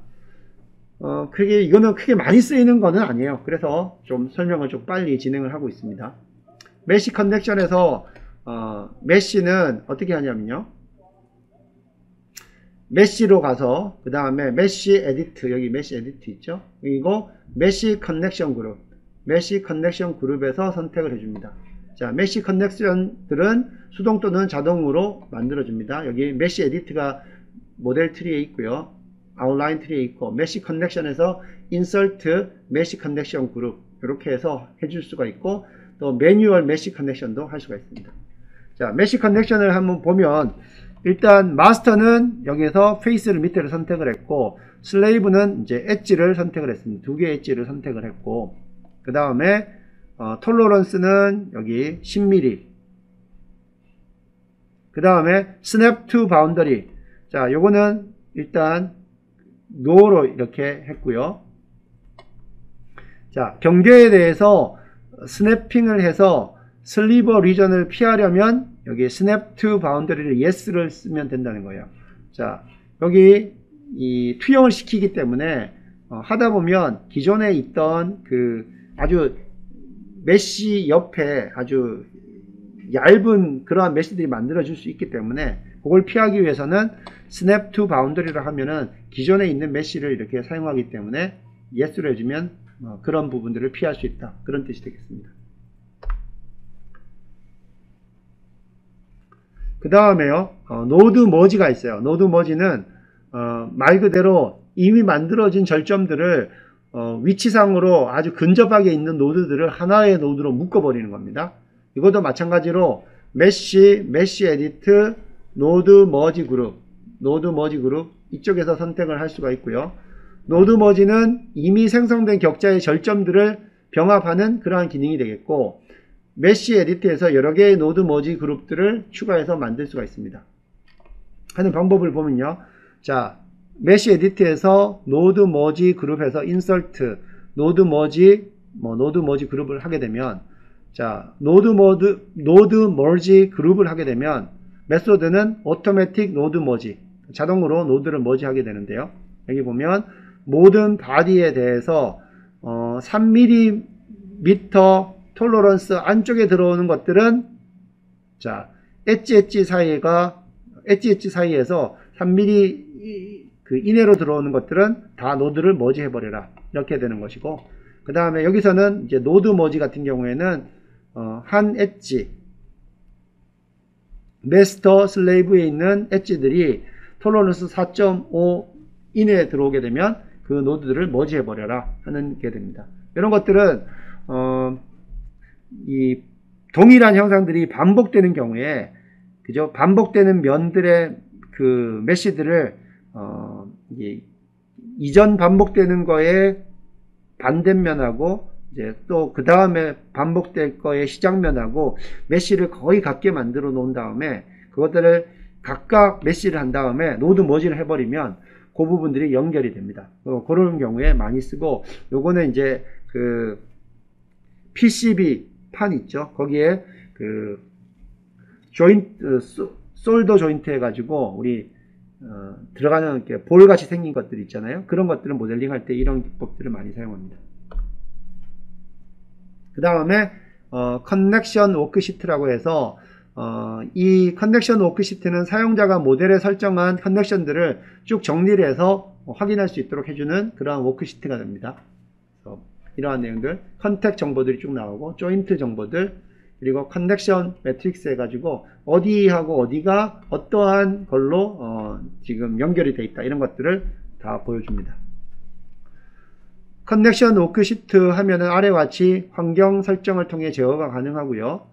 이거는 크게 많이 쓰이는 거는 아니에요. 그래서 좀 설명을 좀 빨리 진행을 하고 있습니다. 메시 커넥션에서 메시는 어떻게 하냐면요. 메시로 가서 그 다음에 메시 에디트, 여기 메시 에디트 있죠. 그리고 메시 커넥션 그룹, 메시 커넥션 그룹에서 선택을 해줍니다. 자, 메시 커넥션들은 수동 또는 자동으로 만들어줍니다. 여기 메시 에디트가 모델 트리에 있고요. 아웃라인 트리에 있고, 메시 커넥션에서 인설트 메시 커넥션 그룹 이렇게 해서 해줄 수가 있고, 또 매뉴얼 메시 커넥션도 할 수가 있습니다. 자, 메시 커넥션을 한번 보면 일단 마스터는 여기에서 페이스를 밑에를 선택을 했고, 슬레이브는 이제 엣지를 선택을 했습니다. 두 개의 엣지를 선택을 했고, 그 다음에 톨러런스는 여기 10mm, 그 다음에 스냅 투 바운더리, 자, 요거는 일단 노로 이렇게 했고요. 자, 경계에 대해서 스냅핑을 해서 슬리버 리전을 피하려면 여기 스냅 투 바운더리를 yes를 쓰면 된다는 거예요. 자, 여기 이 투영을 시키기 때문에 하다 보면 기존에 있던 그 아주 메시 옆에 아주 얇은 그러한 메시들이 만들어질 수 있기 때문에 그걸 피하기 위해서는 스냅 투 바운더리를 하면은 기존에 있는 메시를 이렇게 사용하기 때문에 yes로 해주면 그런 부분들을 피할 수 있다, 그런 뜻이 되겠습니다. 그 다음에요, 노드 머지가 있어요. 노드 머지는 말 그대로 이미 만들어진 절점들을 위치상으로 아주 근접하게 있는 노드들을 하나의 노드로 묶어버리는 겁니다. 이것도 마찬가지로 메시 에디트, 노드 머지 그룹 이쪽에서 선택을 할 수가 있고요. 노드 머지는 이미 생성된 격자의 절점들을 병합하는 그러한 기능이 되겠고, 메시 에디트에서 여러 개의 노드 머지 그룹들을 추가해서 만들 수가 있습니다. 하는 방법을 보면요. 자, 메시 에디트에서 노드 머지 그룹에서 인설트 노드 머지 그룹을 하게 되면, 자, 노드 머지 그룹을 하게 되면 메소드는 오토매틱 노드 머지, 자동으로 노드를 머지하게 되는데요. 여기 보면 모든 바디에 대해서 3mm 톨러런스 안쪽에 들어오는 것들은, 자, 엣지 사이에서 3mm 그 이내로 들어오는 것들은 다 노드를 머지해 버려라, 이렇게 되는 것이고, 그 다음에 여기서는 이제 노드 머지 같은 경우에는 한 엣지, 마스터 슬레이브에 있는 엣지들이 톨러런스 4.5 이내에 들어오게 되면 그 노드들을 머지해 버려라 하는 게 됩니다. 이런 것들은 이 동일한 형상들이 반복되는 경우에, 그죠? 반복되는 면들의 그 메시들을 이전 반복되는 거에 반대면하고 이제 또 그 다음에 반복될 거의 시작면하고 메시를 거의 같게 만들어 놓은 다음에 그것들을 각각 메시를 한 다음에 노드 머지를 해버리면 그 부분들이 연결이 됩니다. 그런 경우에 많이 쓰고, 요거는 이제 그 PCB 판 있죠. 거기에 그 조인트, 솔더 조인트 해가지고 우리 들어가는 이렇게 볼같이 생긴 것들 있잖아요. 그런 것들을 모델링 할 때 이런 기법들을 많이 사용합니다. 그 다음에 커넥션 워크시트라고 해서 이 커넥션 워크시트는 사용자가 모델에 설정한 커넥션들을 쭉 정리를 해서 확인할 수 있도록 해주는 그러한 워크시트가 됩니다. 그래서 이러한 내용들, 컨택 정보들이 쭉 나오고, 조인트 정보들, 그리고 커넥션 매트릭스 해가지고 어디하고 어디가 어떠한 걸로 지금 연결이 되어 있다, 이런 것들을 다 보여줍니다. 커넥션 워크시트 하면은 아래와 같이 환경 설정을 통해 제어가 가능하고요.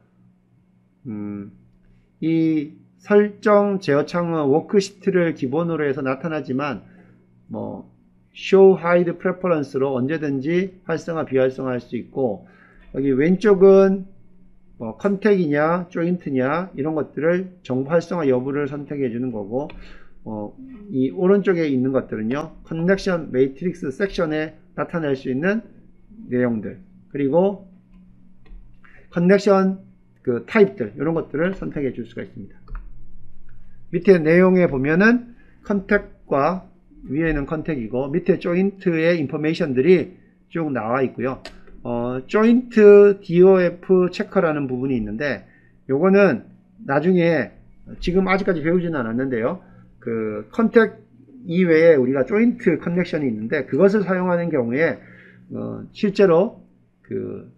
이 설정 제어 창은 워크시트를 기본으로 해서 나타나지만 show hide preference로 언제든지 활성화 비활성화 할 수 있고, 여기 왼쪽은 컨택이냐 조인트냐 이런 것들을 정보 활성화 여부를 선택해 주는 거고, 이 오른쪽에 있는 것들은요, 커넥션 매트릭스 섹션에 나타낼 수 있는 내용들, 그리고 커넥션 그 타입들, 이런 것들을 선택해 줄 수가 있습니다. 밑에 내용에 보면은 컨택과 위에는 컨택이고 밑에 조인트의 인포메이션들이 쭉 나와 있고요. 조인트 DOF 체커라는 부분이 있는데 요거는 나중에 지금 아직까지 배우지는 않았는데요. 그 컨택 이외에 우리가 조인트 커넥션이 있는데 그것을 사용하는 경우에 실제로 그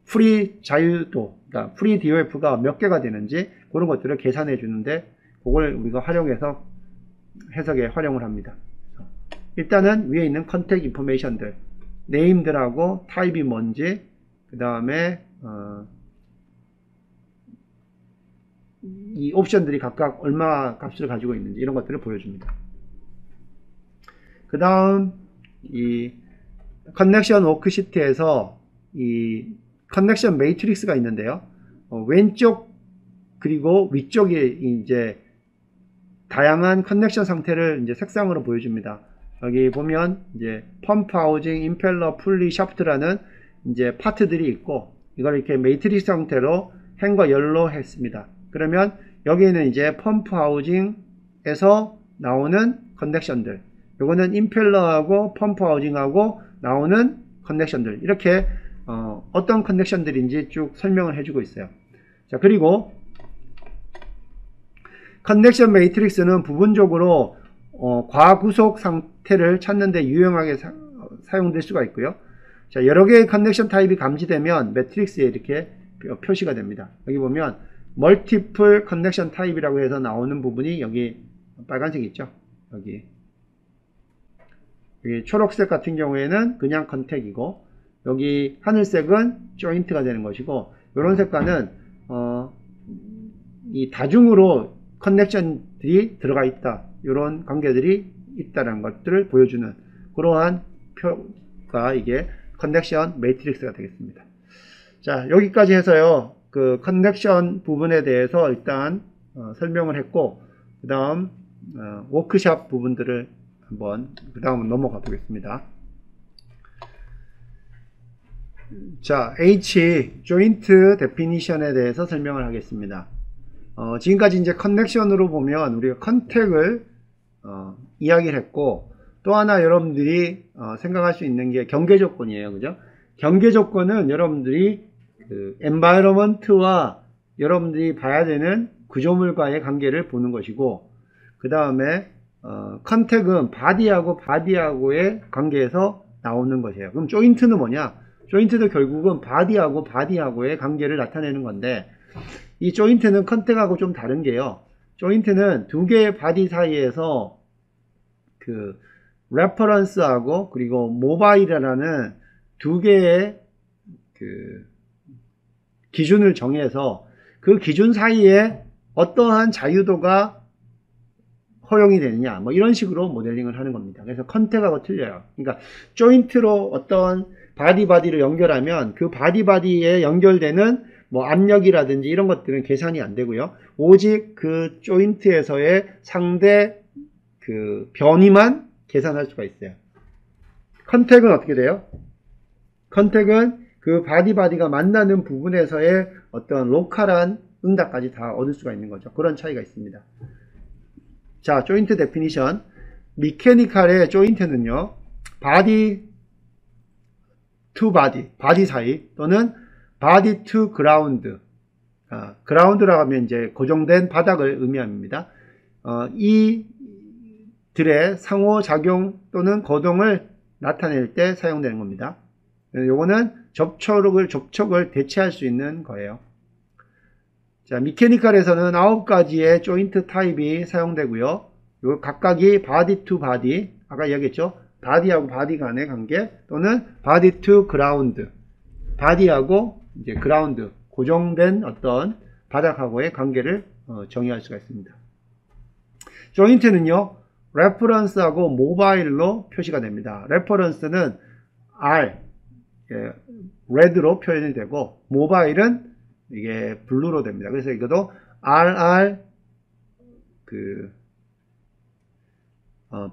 프리 자유도, 그러니까 프리 DOF가 몇 개가 되는지 그런 것들을 계산해 주는데 그걸 우리가 활용해서 해석에 활용을 합니다. 일단은 위에 있는 컨택 인포메이션들, 네임들하고 타입이 뭔지, 그 다음에 이 옵션들이 각각 얼마 값을 가지고 있는지 이런 것들을 보여줍니다. 그 다음 이 커넥션 워크시트에서 이 커넥션 매트릭스가 있는데요. 왼쪽 그리고 위쪽에 이제 다양한 커넥션 상태를 이제 색상으로 보여줍니다. 여기 보면 이제 펌프 하우징, 임펠러, 풀리, 샤프트라는 이제 파트들이 있고 이걸 이렇게 매트릭스 형태로 행과 열로 했습니다. 그러면 여기에는 이제 펌프 하우징에서 나오는 커넥션들, 요거는 임펠러하고 펌프 하우징하고 나오는 커넥션들, 이렇게 어떤 커넥션들인지 쭉 설명을 해주고 있어요. 자, 그리고 커넥션 매트릭스는 부분적으로 과구속 상태를 찾는 데 유용하게 사용될 수가 있고요. 자, 여러 개의 커넥션 타입이 감지되면 매트릭스에 이렇게 표시가 됩니다. 여기 보면 멀티플 커넥션 타입이라고 해서 나오는 부분이 여기 빨간색 있죠. 여기 초록색 같은 경우에는 그냥 컨택이고, 여기 하늘색은 조인트가 되는 것이고, 이런 색깔은 이 다중으로 커넥션들이 들어가 있다, 이런 관계들이 있다는 것들을 보여주는 그러한 표가 이게 커넥션 매트릭스가 되겠습니다. 자, 여기까지 해서요, 그 커넥션 부분에 대해서 일단 설명을 했고, 그 다음 워크샵 부분들을 한번 그 다음은 넘어가 보겠습니다. 자, H 조인트 데피니션에 대해서 설명을 하겠습니다. 지금까지 이제 커넥션으로 보면 우리가 컨택을 이야기를 했고, 또 하나 여러분들이 생각할 수 있는 게 경계 조건이에요. 그죠? 경계 조건은 여러분들이 그 environment와 여러분들이 봐야 되는 구조물과의 관계를 보는 것이고, 그 다음에 컨택은 바디하고의 관계에서 나오는 것이에요. 그럼 조인트는 뭐냐? 조인트도 결국은 바디하고의 관계를 나타내는 건데, 이 조인트는 컨택하고 좀 다른 게요. 조인트는 두 개의 바디 사이에서 그 레퍼런스하고 그리고 모바일이라는 두 개의 그 기준을 정해서 그 기준 사이에 어떠한 자유도가 허용이 되느냐, 뭐 이런 식으로 모델링을 하는 겁니다. 그래서 컨택하고 틀려요. 그러니까 조인트로 어떤 바디를 연결하면 그 바디에 연결되는 뭐 압력이라든지 이런 것들은 계산이 안 되고요. 오직 그 조인트에서의 상대 그 변이만 계산할 수가 있어요. 컨택은 어떻게 돼요? 컨택은 그 바디가 만나는 부분에서의 어떤 로컬한 응답까지 다 얻을 수가 있는 거죠. 그런 차이가 있습니다. 자, 조인트 데피니션. 미케니컬의 조인트는요, 바디 투 바디 사이, 또는 바디 투 그라운드, 그라운드라고 하면 이제 고정된 바닥을 의미합니다. 이들의 상호작용 또는 거동을 나타낼 때 사용되는 겁니다. 요거는 접촉을 대체할 수 있는 거예요. 자, 미케니컬에서는 9가지의 조인트 타입이 사용되고요. 요 각각이 바디 투 바디, 아까 이야기했죠. 바디하고 바디 간의 관계, 또는 바디 투 그라운드, 바디하고 이제 그라운드, 고정된 어떤 바닥하고의 관계를 정의할 수가 있습니다. 조인트는요, 레퍼런스하고 모바일로 표시가 됩니다. 레퍼런스는 R, 레드로 표현이 되고, 모바일은 이게 블루로 됩니다. 그래서 이것도 RR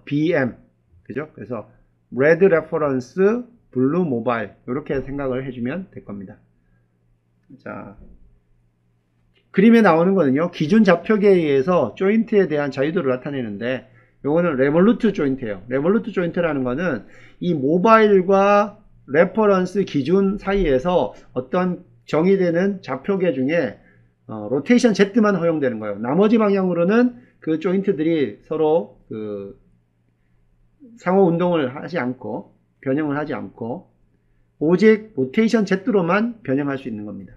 BM, 그죠? 그래서 레드 레퍼런스, 블루 모바일, 이렇게 생각을 해주면 될 겁니다. 자, 그림에 나오는 거는요, 기준 좌표계에 의해서 조인트에 대한 자유도를 나타내는데, 요거는 레볼루트 조인트예요. 레볼루트 조인트라는 거는 이 모바일과 레퍼런스 기준 사이에서 어떤 정의되는 좌표계 중에 로테이션 Z만 허용되는 거예요. 나머지 방향으로는 그 조인트들이 서로 그 상호 운동을 하지 않고 변형을 하지 않고 오직 로테이션 Z로만 변형할 수 있는 겁니다.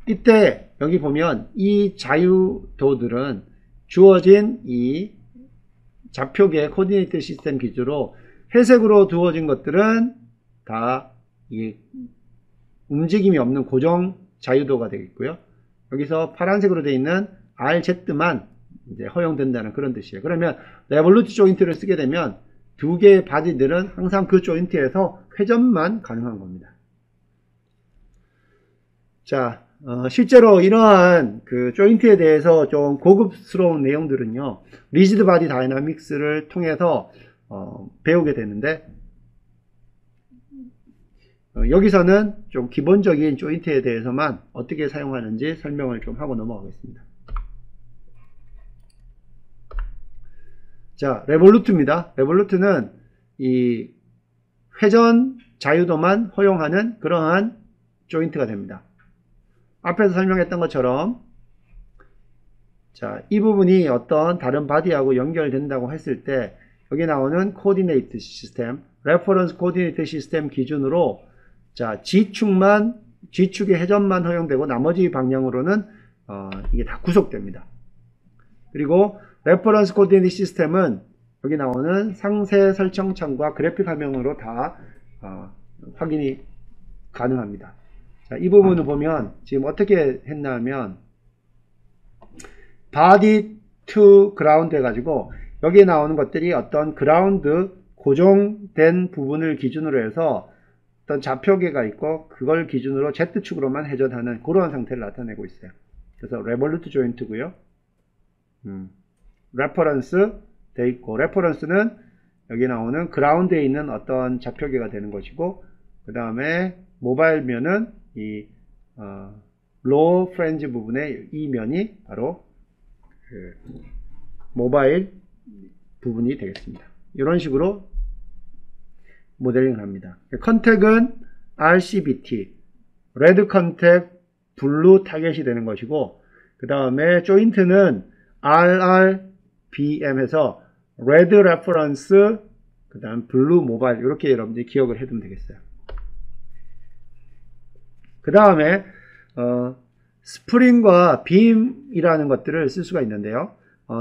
이때 여기 보면 이 자유도들은 주어진 이 좌표계 코디네이트 시스템 기준으로 회색으로 두어진 것들은 다 이 움직임이 없는 고정 자유도가 되겠고요. 여기서 파란색으로 되어 있는 RZ만 이제 허용된다는 그런 뜻이에요. 그러면 레볼루트 조인트를 쓰게 되면 두 개의 바디들은 항상 그 조인트에서 회전만 가능한 겁니다. 자, 실제로 이러한 그 조인트에 대해서 좀 고급스러운 내용들은요, 리지드 바디 다이나믹스를 통해서 배우게 되는데, 여기서는 좀 기본적인 조인트에 대해서만 어떻게 사용하는지 설명을 좀 하고 넘어가겠습니다. 자, 레볼루트입니다. 레볼루트는 이 회전 자유도만 허용하는 그러한 조인트가 됩니다. 앞에서 설명했던 것처럼, 자, 이 부분이 어떤 다른 바디하고 연결된다고 했을 때 여기 나오는 코디네이트 시스템, 레퍼런스 코디네이트 시스템 기준으로 자, G축의 회전만 허용되고 나머지 방향으로는 이게 다 구속됩니다. 그리고 레퍼런스 코디네이트 시스템은 여기 나오는 상세 설정창과 그래픽 화면으로 다 확인이 가능합니다. 자, 이 부분을 보면 지금 어떻게 했나 하면 body to ground 해가지고 여기에 나오는 것들이 어떤 그라운드 고정된 부분을 기준으로 해서 어떤 좌표계가 있고 그걸 기준으로 Z축으로만 회전하는 그런 상태를 나타내고 있어요. 그래서 레볼루트 조인트고요. 레퍼런스 돼 있고, 레퍼런스는 여기 나오는 그라운드에 있는 어떤 좌표계가 되는 것이고, 그 다음에 모바일면은 이 로우 프렌즈 부분의 이 면이 바로 그 모바일 부분이 되겠습니다. 이런 식으로 모델링을 합니다. 컨택은 RCBT, 레드 컨택, 블루 타겟이 되는 것이고, 그 다음에 조인트는 RRBM에서 레드 레퍼런스, 그 다음 블루 모바일, 이렇게 여러분들이 기억을 해두면 되겠어요. 그 다음에 스프링과 빔이라는 것들을 쓸 수가 있는데요.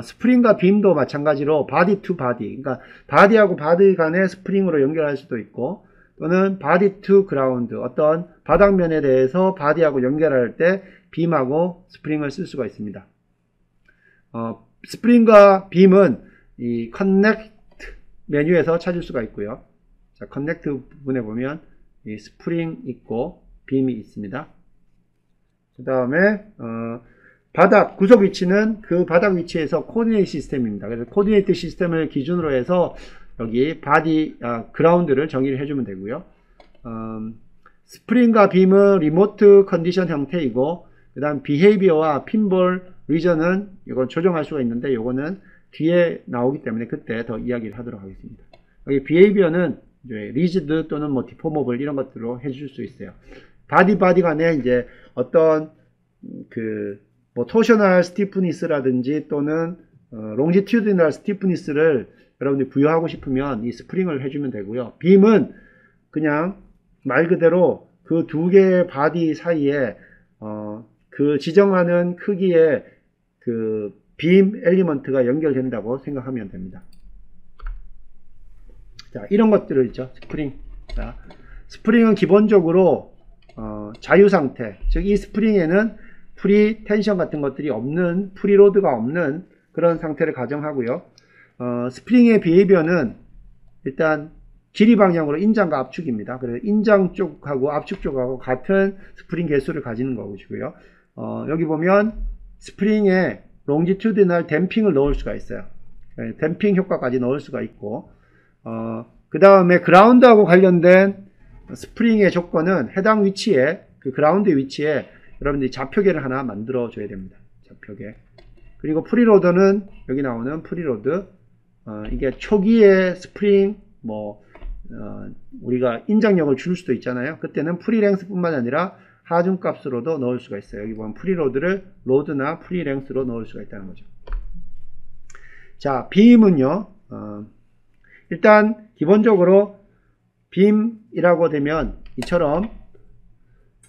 스프링과 빔도 마찬가지로 바디 투 바디, 그러니까 바디하고 바디 간의 스프링으로 연결할 수도 있고, 또는 바디 투 그라운드, 어떤 바닥면에 대해서 바디하고 연결할 때 빔하고 스프링을 쓸 수가 있습니다. 스프링과 빔은 이 커넥트 메뉴에서 찾을 수가 있고요. 자, 커넥트 부분에 보면 이 스프링 있고 빔이 있습니다. 그 다음에 바닥 구속 위치는 그 바닥 위치에서 코디네이트 시스템입니다. 그래서 코디네이트 시스템을 기준으로 해서 여기 바디 그라운드를 정의를 해주면 되고요. 스프링과 빔은 리모트 컨디션 형태이고, 그 다음 비헤이비어와 핀볼 리전은 이건 조정할 수가 있는데 이거는 뒤에 나오기 때문에 그때 더 이야기를 하도록 하겠습니다. 여기 비헤이비어는 리지드 또는 뭐 디포머블 이런 것들로 해줄 수 있어요. 바디 간에 이제 어떤 뭐 토셔널 스티프니스라든지 또는 롱지튜디널 스티프니스를 여러분들이 부여하고 싶으면 이 스프링을 해주면 되고요. 빔은 그냥 말 그대로 그 두 개의 바디 사이에 그 지정하는 크기의 그 빔 엘리먼트가 연결된다고 생각하면 됩니다. 자, 이런 것들을 있죠. 스프링. 자, 스프링은 기본적으로 자유 상태, 즉 이 스프링에는 프리 텐션 같은 것들이 없는, 프리로드가 없는 그런 상태를 가정하고요. 스프링의 비헤이비어는 일단 길이 방향으로 인장과 압축입니다. 그래서 인장 쪽하고 압축 쪽하고 같은 스프링 개수를 가지는 것이고요. 여기 보면 스프링에 롱지튜디널 댐핑을 넣을 수가 있어요. 댐핑 효과까지 넣을 수가 있고, 그 다음에 그라운드하고 관련된 스프링의 조건은 해당 위치에, 그 그라운드 위치에 여러분들이 좌표계를 하나 만들어 줘야 됩니다. 좌표계. 그리고 프리로더는 여기 나오는 프리로드, 이게 초기에 스프링 우리가 인장력을 줄 수도 있잖아요. 그때는 프리랭스 뿐만 아니라 하중값으로도 넣을 수가 있어요. 여기 보면 프리로드를 로드나 프리랭스로 넣을 수가 있다는 거죠. 자, 빔은요, 일단 기본적으로 빔이라고 되면 이처럼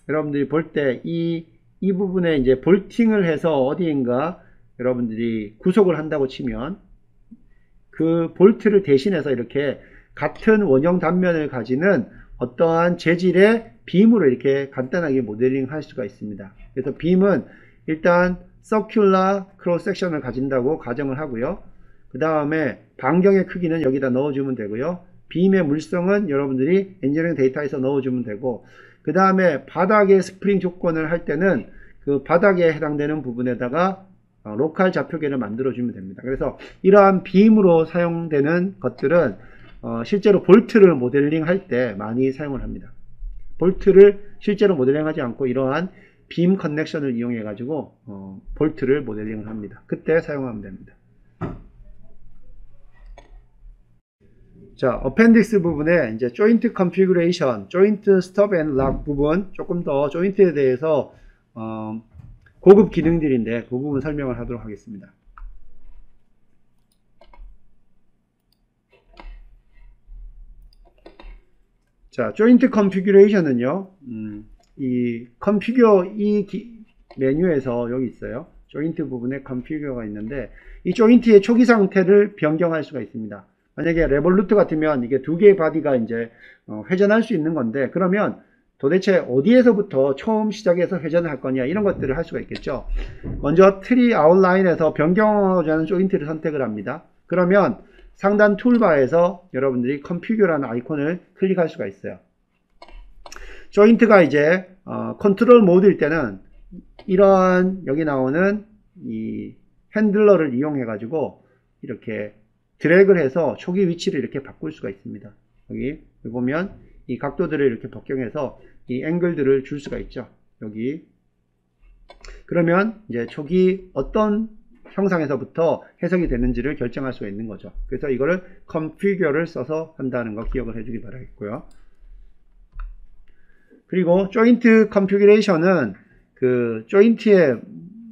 여러분들이 볼 때 이 부분에 이제 볼팅을 해서 어디인가 여러분들이 구속을 한다고 치면 그 볼트를 대신해서 이렇게 같은 원형 단면을 가지는 어떠한 재질의 빔으로 이렇게 간단하게 모델링 할 수가 있습니다. 그래서 빔은 일단 서큘러 크로스 섹션을 가진다고 가정을 하고요. 그 다음에 반경의 크기는 여기다 넣어주면 되고요. 빔의 물성은 여러분들이 엔지니어링 데이터에서 넣어주면 되고, 그 다음에 바닥의 스프링 조건을 할 때는 그 바닥에 해당되는 부분에다가 로컬 좌표계를 만들어주면 됩니다. 그래서 이러한 빔으로 사용되는 것들은 실제로 볼트를 모델링 할 때 많이 사용을 합니다. 볼트를 실제로 모델링 하지 않고 이러한 빔 커넥션을 이용해 가지고 볼트를 모델링을 합니다. 그때 사용하면 됩니다. 자, 어펜딕스 부분에 이제 조인트 컨피그레이션, 조인트 스톱 앤 락 부분, 조금 더 조인트에 대해서 고급 기능들인데 그 부분 설명을 하도록 하겠습니다. 자, 조인트 컨피규레이션은요, 이 메뉴에서 여기 있어요. 조인트 부분에 컨피규어가 있는데, 이 조인트의 초기 상태를 변경할 수가 있습니다. 만약에 레볼루트 같으면 이게 두 개의 바디가 이제 회전할 수 있는 건데, 그러면 도대체 어디에서부터 처음 시작해서 회전을 할 거냐, 이런 것들을 할 수가 있겠죠. 먼저 트리 아웃라인에서 변경하고자 하는 조인트를 선택을 합니다. 그러면 상단 툴바에서 여러분들이 컨피규어라는 아이콘을 클릭할 수가 있어요. 조인트가 이제 컨트롤 모드일 때는 이러한 여기 나오는 이 핸들러를 이용해 가지고 이렇게 드래그를 해서 초기 위치를 이렇게 바꿀 수가 있습니다. 여기 보면 이 각도들을 이렇게 변경해서 이 앵글들을 줄 수가 있죠. 여기 그러면 이제 초기 어떤 형상에서부터 해석이 되는지를 결정할 수가 있는 거죠. 그래서 이거를 configure를 써서 한다는 거 기억을 해주기 바라겠고요. 그리고 조인트 컨피규레이션은 그 조인트의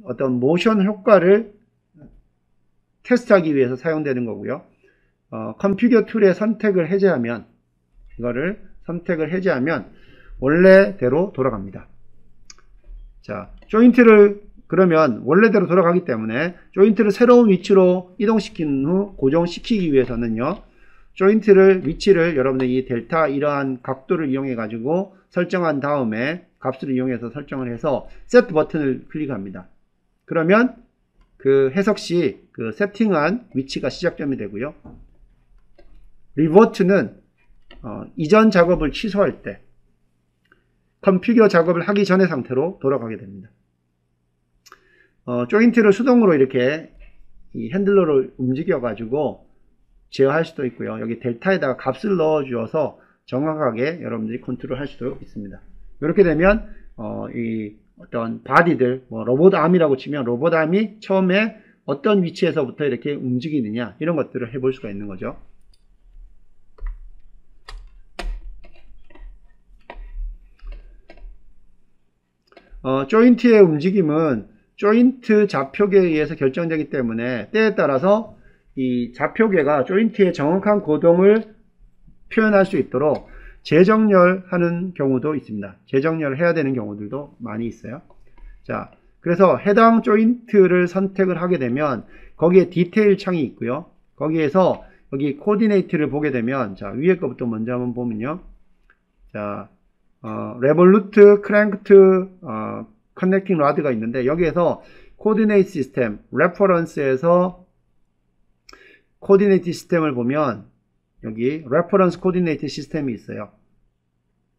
어떤 모션 효과를 테스트하기 위해서 사용되는 거고요. 컨피규어 툴의 선택을 해제하면, 이거를 선택을 해제하면 원래대로 돌아갑니다. 자, 조인트를 그러면 원래대로 돌아가기 때문에 조인트를 새로운 위치로 이동시킨 후 고정시키기 위해서는요, 조인트를 위치를 여러분들 이 델타 이러한 각도를 이용해 가지고 설정한 다음에 값을 이용해서 설정을 해서 세트 버튼을 클릭합니다. 그러면 그 해석 시 그 세팅한 위치가 시작점이 되고요. 리버트는 이전 작업을 취소할 때 컨피규어 작업을 하기 전의 상태로 돌아가게 됩니다. 조인트를 수동으로 이렇게 이 핸들러를 움직여 가지고 제어할 수도 있고요. 여기 델타에다가 값을 넣어 주어서 정확하게 여러분들이 컨트롤 할 수도 있습니다. 이렇게 되면 이 어떤 바디들, 로봇 암이라고 치면 로봇 암이 처음에 어떤 위치에서부터 이렇게 움직이느냐, 이런 것들을 해볼 수가 있는 거죠. 조인트의 움직임은 조인트 좌표계에 의해서 결정되기 때문에 때에 따라서 이 좌표계가 조인트의 정확한 고동을 표현할 수 있도록 재정렬하는 경우도 있습니다. 재정렬을 해야 되는 경우들도 많이 있어요. 자, 그래서 해당 조인트를 선택을 하게 되면 거기에 디테일 창이 있고요. 거기에서 여기 코디네이트를 보게 되면, 자, 위에 거부터 먼저 한번 보면요. 자, 레볼루트, 크랭크트, 커넥팅 라드가 있는데, 여기에서 코디네이트 시스템, 레퍼런스에서 코디네이트 시스템을 보면 여기 레퍼런스 코디네이트 시스템이 있어요.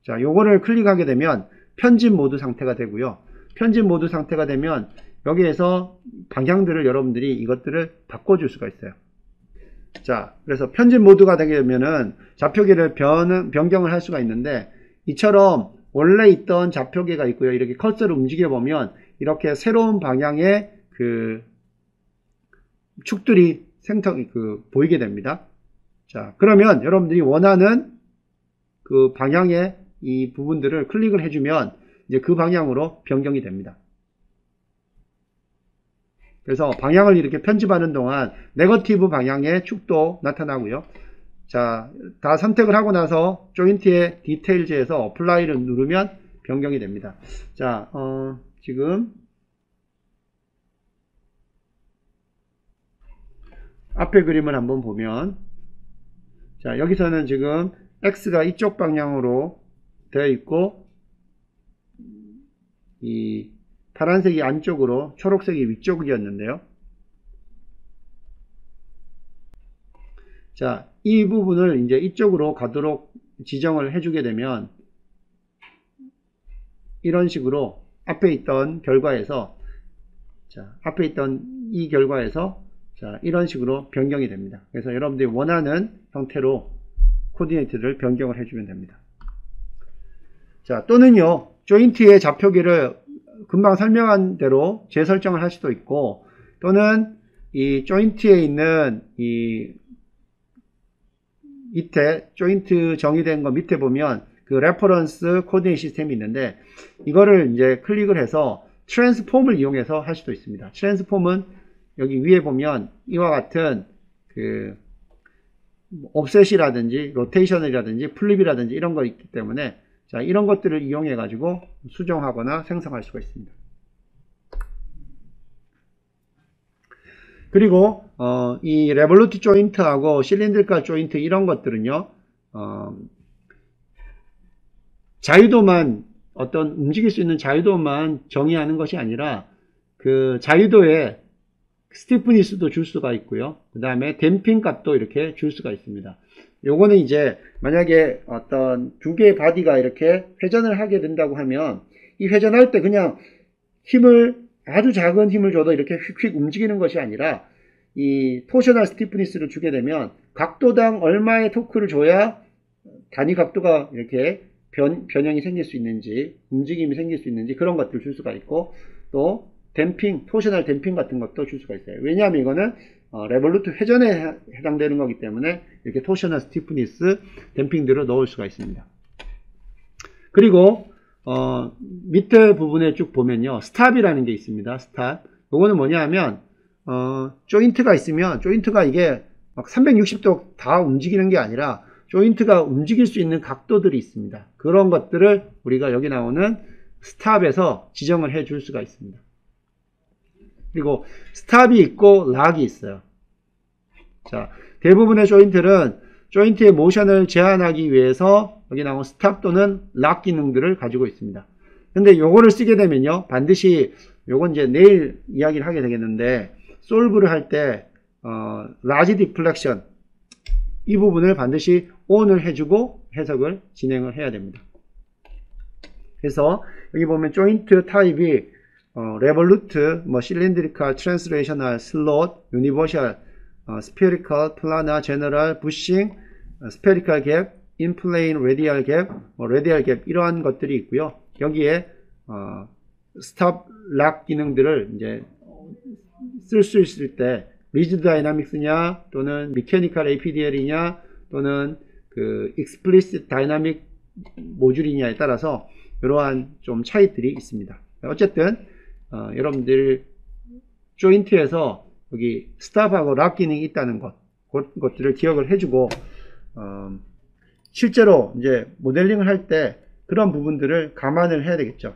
자, 요거를 클릭하게 되면 편집 모드 상태가 되고요. 편집 모드 상태가 되면 여기에서 방향들을 여러분들이 이것들을 바꿔줄 수가 있어요. 자, 그래서 편집 모드가 되게 되면은 좌표계를 변경을 할 수가 있는데, 이처럼 원래 있던 좌표계가 있고요. 이렇게 커서를 움직여 보면 이렇게 새로운 방향의 그 축들이 보이게 됩니다. 자, 그러면 여러분들이 원하는 그 방향의 이 부분들을 클릭을 해주면 이제 그 방향으로 변경이 됩니다. 그래서 방향을 이렇게 편집하는 동안 네거티브 방향의 축도 나타나고요. 자, 다 선택을 하고 나서 조인트의 디테일즈에서 어플라이를 누르면 변경이 됩니다. 자, 지금 앞에 그림을 한번 보면, 자, 여기서는 지금 X가 이쪽 방향으로 되어 있고, 이 파란색이 안쪽으로, 초록색이 위쪽이었는데요. 자, 이 부분을 이제 이쪽으로 가도록 지정을 해주게 되면, 이런 식으로 앞에 있던 결과에서, 자, 앞에 있던 이 결과에서, 자, 이런 식으로 변경이 됩니다. 그래서 여러분들이 원하는 형태로 코디네이트를 변경을 해주면 됩니다. 자, 또는요, 조인트의 좌표기를 금방 설명한 대로 재설정을 할 수도 있고, 또는 이 조인트에 있는 이 밑에 조인트 정의된 거 밑에 보면 그 레퍼런스 코디네이트 시스템이 있는데, 이거를 이제 클릭을 해서 트랜스폼을 이용해서 할 수도 있습니다. 트랜스폼은 여기 위에 보면 이와 같은 그 옵셋이라든지 로테이션이라든지 플립이라든지 이런 거 있기 때문에, 자, 이런 것들을 이용해 가지고 수정하거나 생성할 수가 있습니다. 그리고 이 레볼루트 조인트하고 실린드리컬 조인트 이런 것들은요, 자유도만, 어떤 움직일 수 있는 자유도만 정의하는 것이 아니라 그 자유도에 스티프니스도 줄 수가 있고요. 그 다음에 댐핑 값도 이렇게 줄 수가 있습니다. 요거는 이제 만약에 어떤 두 개의 바디가 이렇게 회전을 하게 된다고 하면, 이 회전할 때 그냥 힘을, 아주 작은 힘을 줘도 이렇게 휙휙 움직이는 것이 아니라, 이 토셔널 스티프니스를 주게 되면 각도당 얼마의 토크를 줘야 단위 각도가 이렇게 변형이 생길 수 있는지, 움직임이 생길 수 있는지, 그런 것들을 줄 수가 있고, 또 댐핑, 토셔널 댐핑 같은 것도 줄 수가 있어요. 왜냐하면 이거는 레볼루트 회전에 해당되는 거기 때문에 이렇게 토셔널 스티프니스 댐핑들을 넣을 수가 있습니다. 그리고 밑에 부분에 쭉 보면요, 스탑이라는 게 있습니다. 스탑. 이거는 뭐냐 하면 조인트가 있으면, 조인트가 이게 막 360도 다 움직이는 게 아니라 조인트가 움직일 수 있는 각도들이 있습니다. 그런 것들을 우리가 여기 나오는 스탑에서 지정을 해 줄 수가 있습니다. 그리고 스탑이 있고 락이 있어요. 자, 대부분의 조인트는 조인트의 모션을 제한하기 위해서 여기 나온 스탑 또는 락 기능들을 가지고 있습니다. 근데 요거를 쓰게 되면요, 반드시, 요건 이제 내일 이야기를 하게 되겠는데, 솔브를 할 때 라지 디플렉션 이 부분을 반드시 ON을 해주고 해석을 진행을 해야 됩니다. 그래서 여기 보면 조인트 타입이 레볼루트, 실린드리컬, 트랜스레이셔널, 슬롯, 유니버셜, 스페리컬, 플라나, 제너럴, 부싱, 스페리컬 갭, 인플레인, 레디얼 갭, 레디얼 갭 이러한 것들이 있고요. 여기에 스탑, 락 기능들을 이제 쓸 수 있을 때 리지드 다이나믹스냐, 또는 미케니컬 APDL이냐, 또는 그 익스플리시트 다이나믹 모듈이냐에 따라서 이러한 좀 차이들이 있습니다. 어쨌든 여러분들 조인트에서 여기 스탑하고 락 기능이 있다는 것들을 기억을 해주고, 실제로 이제 모델링을 할 때 그런 부분들을 감안을 해야 되겠죠.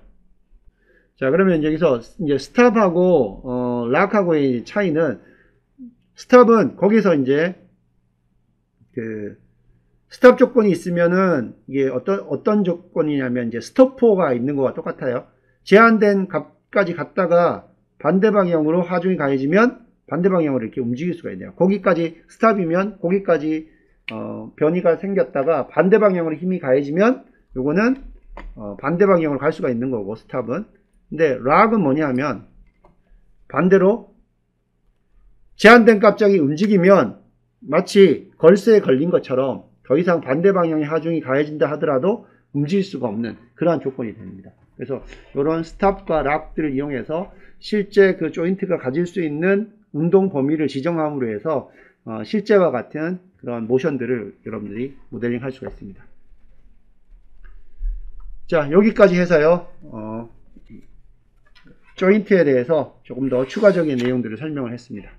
자, 그러면 여기서 이제 스탑하고 락하고의 차이는, 스탑은 거기서 이제 그 스탑 조건이 있으면은 이게 어떤 조건이냐면, 이제 스톱포가 있는 거와 똑같아요. 제한된 값까지 갔다가 반대 방향으로 하중이 가해지면 반대 방향으로 이렇게 움직일 수가 있네요. 거기까지 스탑이면 거기까지 변이가 생겼다가 반대 방향으로 힘이 가해지면 요거는 반대 방향으로 갈 수가 있는 거고, 스탑은. 근데 락은 뭐냐 하면 반대로 제한된 값짝이 움직이면 마치 걸쇠에 걸린 것처럼 더 이상 반대 방향의 하중이 가해진다 하더라도 움직일 수가 없는 그러한 조건이 됩니다. 그래서 이런 스탑과 락들을 이용해서 실제 그 조인트가 가질 수 있는 운동 범위를 지정함으로 해서 실제와 같은 그런 모션들을 여러분들이 모델링 할 수가 있습니다. 자, 여기까지 해서요, 조인트에 대해서 조금 더 추가적인 내용들을 설명을 했습니다.